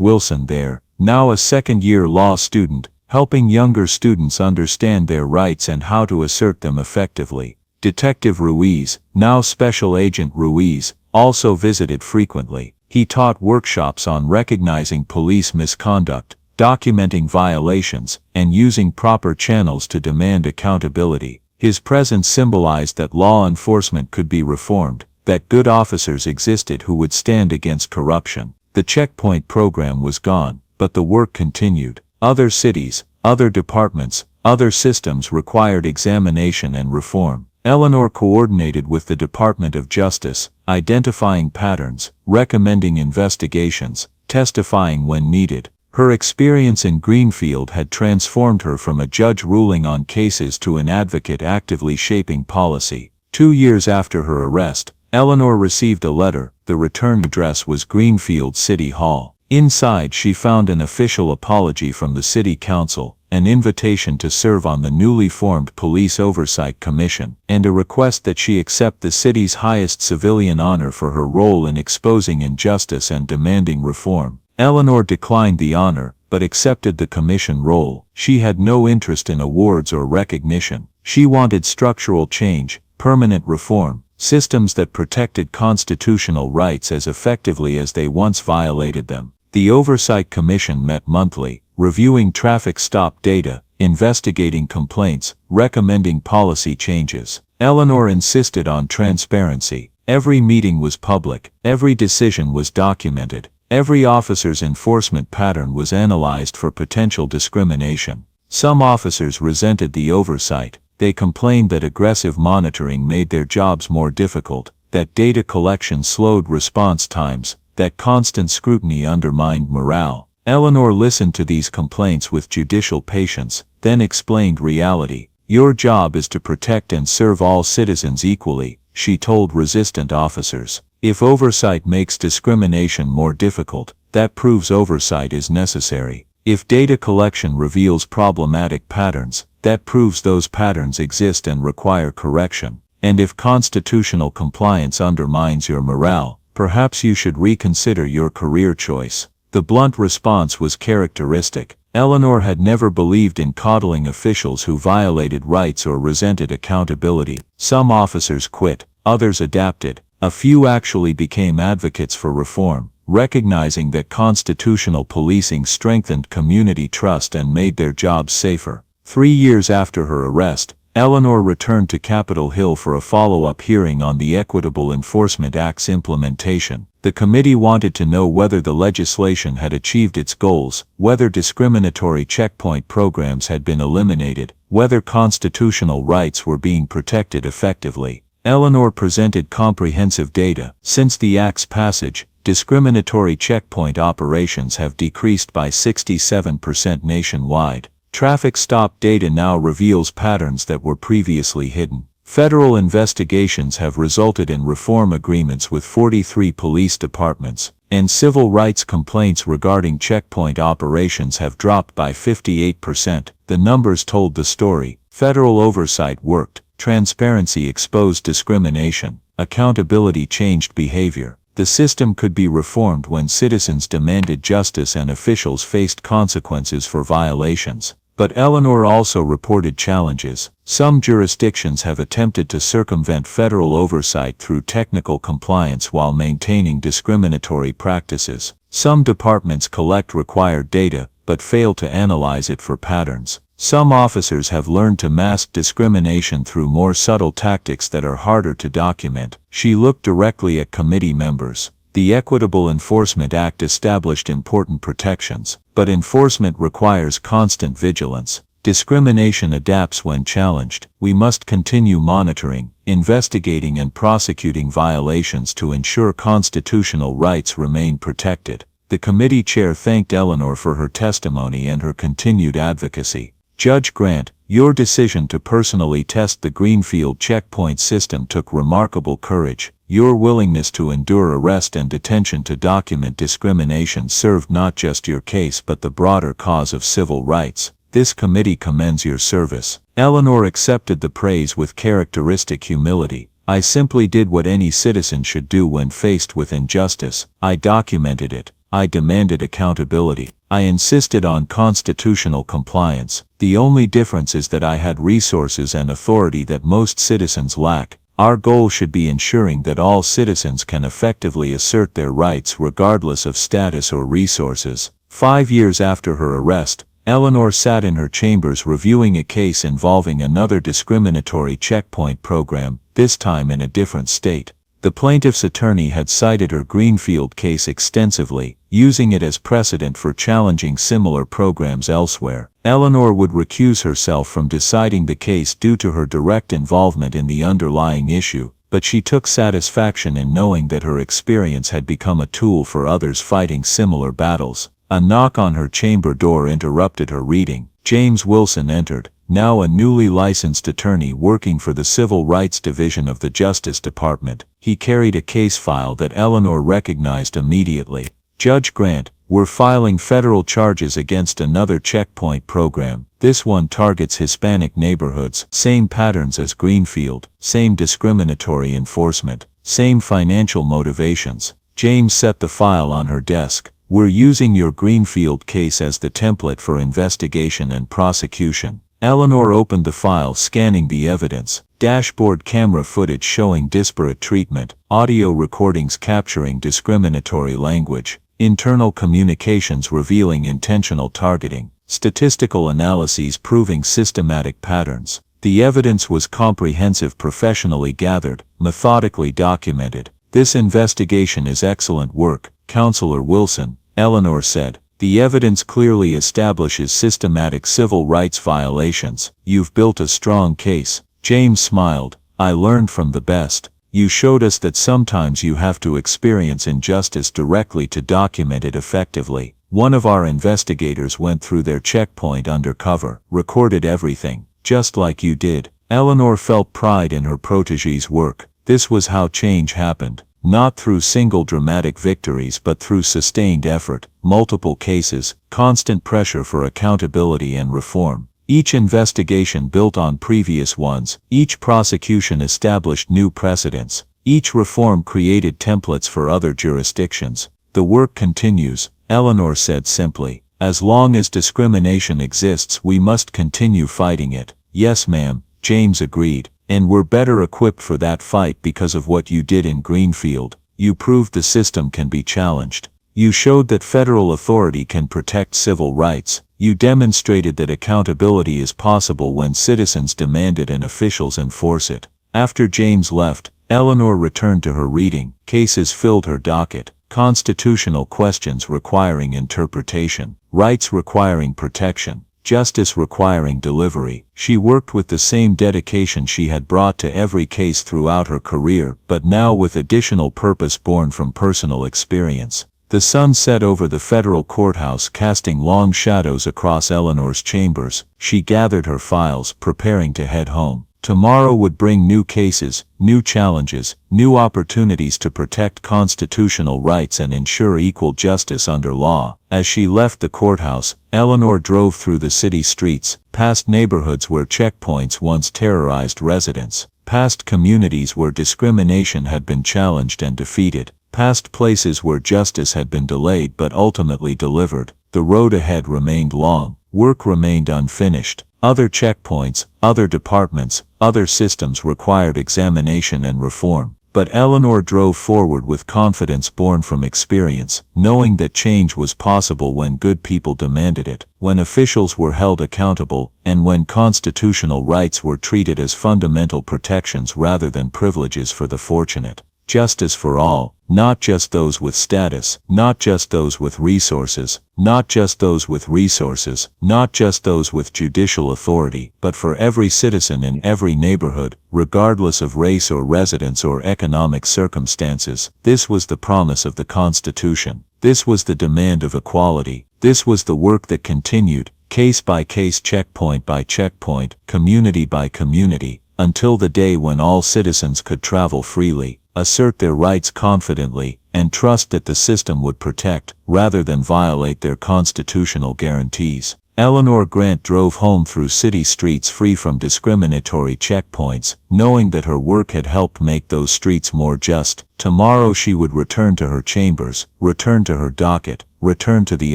Wilson there, now a second-year law student, helping younger students understand their rights and how to assert them effectively. Detective Ruiz, now Special Agent Ruiz, also visited frequently. He taught workshops on recognizing police misconduct, documenting violations, and using proper channels to demand accountability. His presence symbolized that law enforcement could be reformed, that good officers existed who would stand against corruption. The checkpoint program was gone, but the work continued. Other cities, other departments, other systems required examination and reform. Eleanor coordinated with the Department of Justice, identifying patterns, recommending investigations, testifying when needed. Her experience in Greenfield had transformed her from a judge ruling on cases to an advocate actively shaping policy. 2 years after her arrest, Eleanor received a letter. The return address was Greenfield City Hall. Inside she found an official apology from the city council, an invitation to serve on the newly formed Police Oversight Commission, and a request that she accept the city's highest civilian honor for her role in exposing injustice and demanding reform. Eleanor declined the honor, but accepted the commission role. She had no interest in awards or recognition. She wanted structural change, permanent reform, systems that protected constitutional rights as effectively as they once violated them. The Oversight Commission met monthly, reviewing traffic stop data, investigating complaints, recommending policy changes. Eleanor insisted on transparency. Every meeting was public, every decision was documented, every officer's enforcement pattern was analyzed for potential discrimination. Some officers resented the oversight. They complained that aggressive monitoring made their jobs more difficult, that data collection slowed response times, that constant scrutiny undermined morale. Eleanor listened to these complaints with judicial patience, then explained reality. Your job is to protect and serve all citizens equally, she told resistant officers. If oversight makes discrimination more difficult, that proves oversight is necessary. If data collection reveals problematic patterns, that proves those patterns exist and require correction. And if constitutional compliance undermines your morale, perhaps you should reconsider your career choice. The blunt response was characteristic. Eleanor had never believed in coddling officials who violated rights or resented accountability. Some officers quit, others adapted. A few actually became advocates for reform, recognizing that constitutional policing strengthened community trust and made their jobs safer. 3 years after her arrest, Eleanor returned to Capitol Hill for a follow-up hearing on the Equitable Enforcement Act's implementation. The committee wanted to know whether the legislation had achieved its goals, whether discriminatory checkpoint programs had been eliminated, whether constitutional rights were being protected effectively. Eleanor presented comprehensive data. Since the Act's passage, discriminatory checkpoint operations have decreased by 67% nationwide. Traffic stop data now reveals patterns that were previously hidden. Federal investigations have resulted in reform agreements with 43 police departments, and civil rights complaints regarding checkpoint operations have dropped by 58%. The numbers told the story. Federal oversight worked. Transparency exposed discrimination. Accountability changed behavior. The system could be reformed when citizens demanded justice and officials faced consequences for violations. But Eleanor also reported challenges. Some jurisdictions have attempted to circumvent federal oversight through technical compliance while maintaining discriminatory practices. Some departments collect required data, but fail to analyze it for patterns. Some officers have learned to mask discrimination through more subtle tactics that are harder to document. She looked directly at committee members. The Equitable Enforcement Act established important protections, but enforcement requires constant vigilance. Discrimination adapts when challenged. We must continue monitoring, investigating and prosecuting violations to ensure constitutional rights remain protected. The committee chair thanked Eleanor for her testimony and her continued advocacy. Judge Grant, your decision to personally test the Greenfield checkpoint system took remarkable courage. Your willingness to endure arrest and detention to document discrimination served not just your case but the broader cause of civil rights. This committee commends your service. Eleanor accepted the praise with characteristic humility. I simply did what any citizen should do when faced with injustice. I documented it. I demanded accountability. I insisted on constitutional compliance. The only difference is that I had resources and authority that most citizens lack. Our goal should be ensuring that all citizens can effectively assert their rights regardless of status or resources. 5 years after her arrest, Eleanor sat in her chambers reviewing a case involving another discriminatory checkpoint program, this time in a different state. The plaintiff's attorney had cited her Greenfield case extensively, using it as precedent for challenging similar programs elsewhere. Eleanor would recuse herself from deciding the case due to her direct involvement in the underlying issue, but she took satisfaction in knowing that her experience had become a tool for others fighting similar battles. A knock on her chamber door interrupted her reading. James Wilson entered, now a newly licensed attorney working for the Civil Rights Division of the Justice Department. He carried a case file that Eleanor recognized immediately. Judge Grant, We're filing federal charges against another checkpoint program. This one targets Hispanic neighborhoods. Same patterns as Greenfield, same discriminatory enforcement, same financial motivations. James set the file on her desk. We're using your Greenfield case as the template for investigation and prosecution. Eleanor opened the file, scanning the evidence. Dashboard camera footage showing disparate treatment, audio recordings capturing discriminatory language, internal communications revealing intentional targeting, statistical analyses proving systematic patterns. The evidence was comprehensive, professionally gathered, methodically documented. This investigation is excellent work, Counselor Wilson, Eleanor said. The evidence clearly establishes systematic civil rights violations. You've built a strong case. James smiled. I learned from the best. You showed us that sometimes you have to experience injustice directly to document it effectively. One of our investigators went through their checkpoint undercover, recorded everything, just like you did. Eleanor felt pride in her protege's work. This was how change happened. Not through single dramatic victories but through sustained effort, multiple cases, constant pressure for accountability and reform. Each investigation built on previous ones, each prosecution established new precedents, each reform created templates for other jurisdictions. The work continues, Eleanor said simply. As long as discrimination exists, we must continue fighting it. Yes, ma'am, James agreed. And we're better equipped for that fight because of what you did in Greenfield. You proved the system can be challenged. You showed that federal authority can protect civil rights. You demonstrated that accountability is possible when citizens demand it and officials enforce it. After James left, Eleanor returned to her reading. Cases filled her docket. Constitutional questions requiring interpretation. Rights requiring protection. Justice requiring delivery. She worked with the same dedication she had brought to every case throughout her career, but now with additional purpose born from personal experience. The sun set over the federal courthouse, casting long shadows across Eleanor's chambers. She gathered her files, preparing to head home. Tomorrow would bring new cases, new challenges, new opportunities to protect constitutional rights and ensure equal justice under law. As she left the courthouse, Eleanor drove through the city streets, past neighborhoods where checkpoints once terrorized residents, past communities where discrimination had been challenged and defeated, past places where justice had been delayed but ultimately delivered. The road ahead remained long, work remained unfinished. Other checkpoints, other departments, other systems required examination and reform. But Eleanor drove forward with confidence born from experience, knowing that change was possible when good people demanded it, when officials were held accountable, and when constitutional rights were treated as fundamental protections rather than privileges for the fortunate. Justice for all, not just those with status, not just those with resources, not just those with resources, not just those with judicial authority, but for every citizen in every neighborhood, regardless of race or residence or economic circumstances. This was the promise of the Constitution. This was the demand of equality. This was the work that continued, case by case, checkpoint by checkpoint, community by community, until the day when all citizens could travel freely, assert their rights confidently, and trust that the system would protect, rather than violate, their constitutional guarantees. Eleanor Grant drove home through city streets free from discriminatory checkpoints, knowing that her work had helped make those streets more just. Tomorrow she would return to her chambers, return to her docket, return to the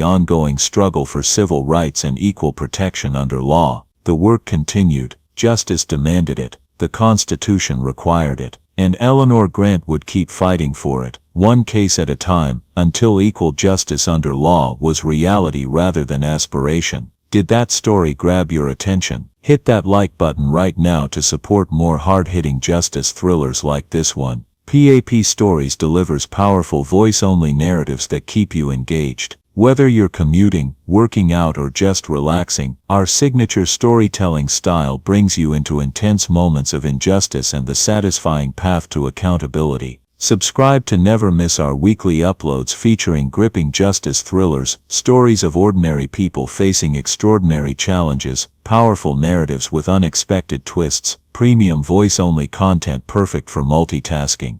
ongoing struggle for civil rights and equal protection under law. The work continued. Justice demanded it. The Constitution required it. And Eleanor Grant would keep fighting for it, one case at a time, until equal justice under law was reality rather than aspiration. Did that story grab your attention? Hit that like button right now to support more hard-hitting justice thrillers like this one. PAP Stories delivers powerful voice-only narratives that keep you engaged. Whether you're commuting, working out, or just relaxing, our signature storytelling style brings you into intense moments of injustice and the satisfying path to accountability. Subscribe to never miss our weekly uploads featuring gripping justice thrillers, stories of ordinary people facing extraordinary challenges, powerful narratives with unexpected twists, premium voice-only content perfect for multitasking.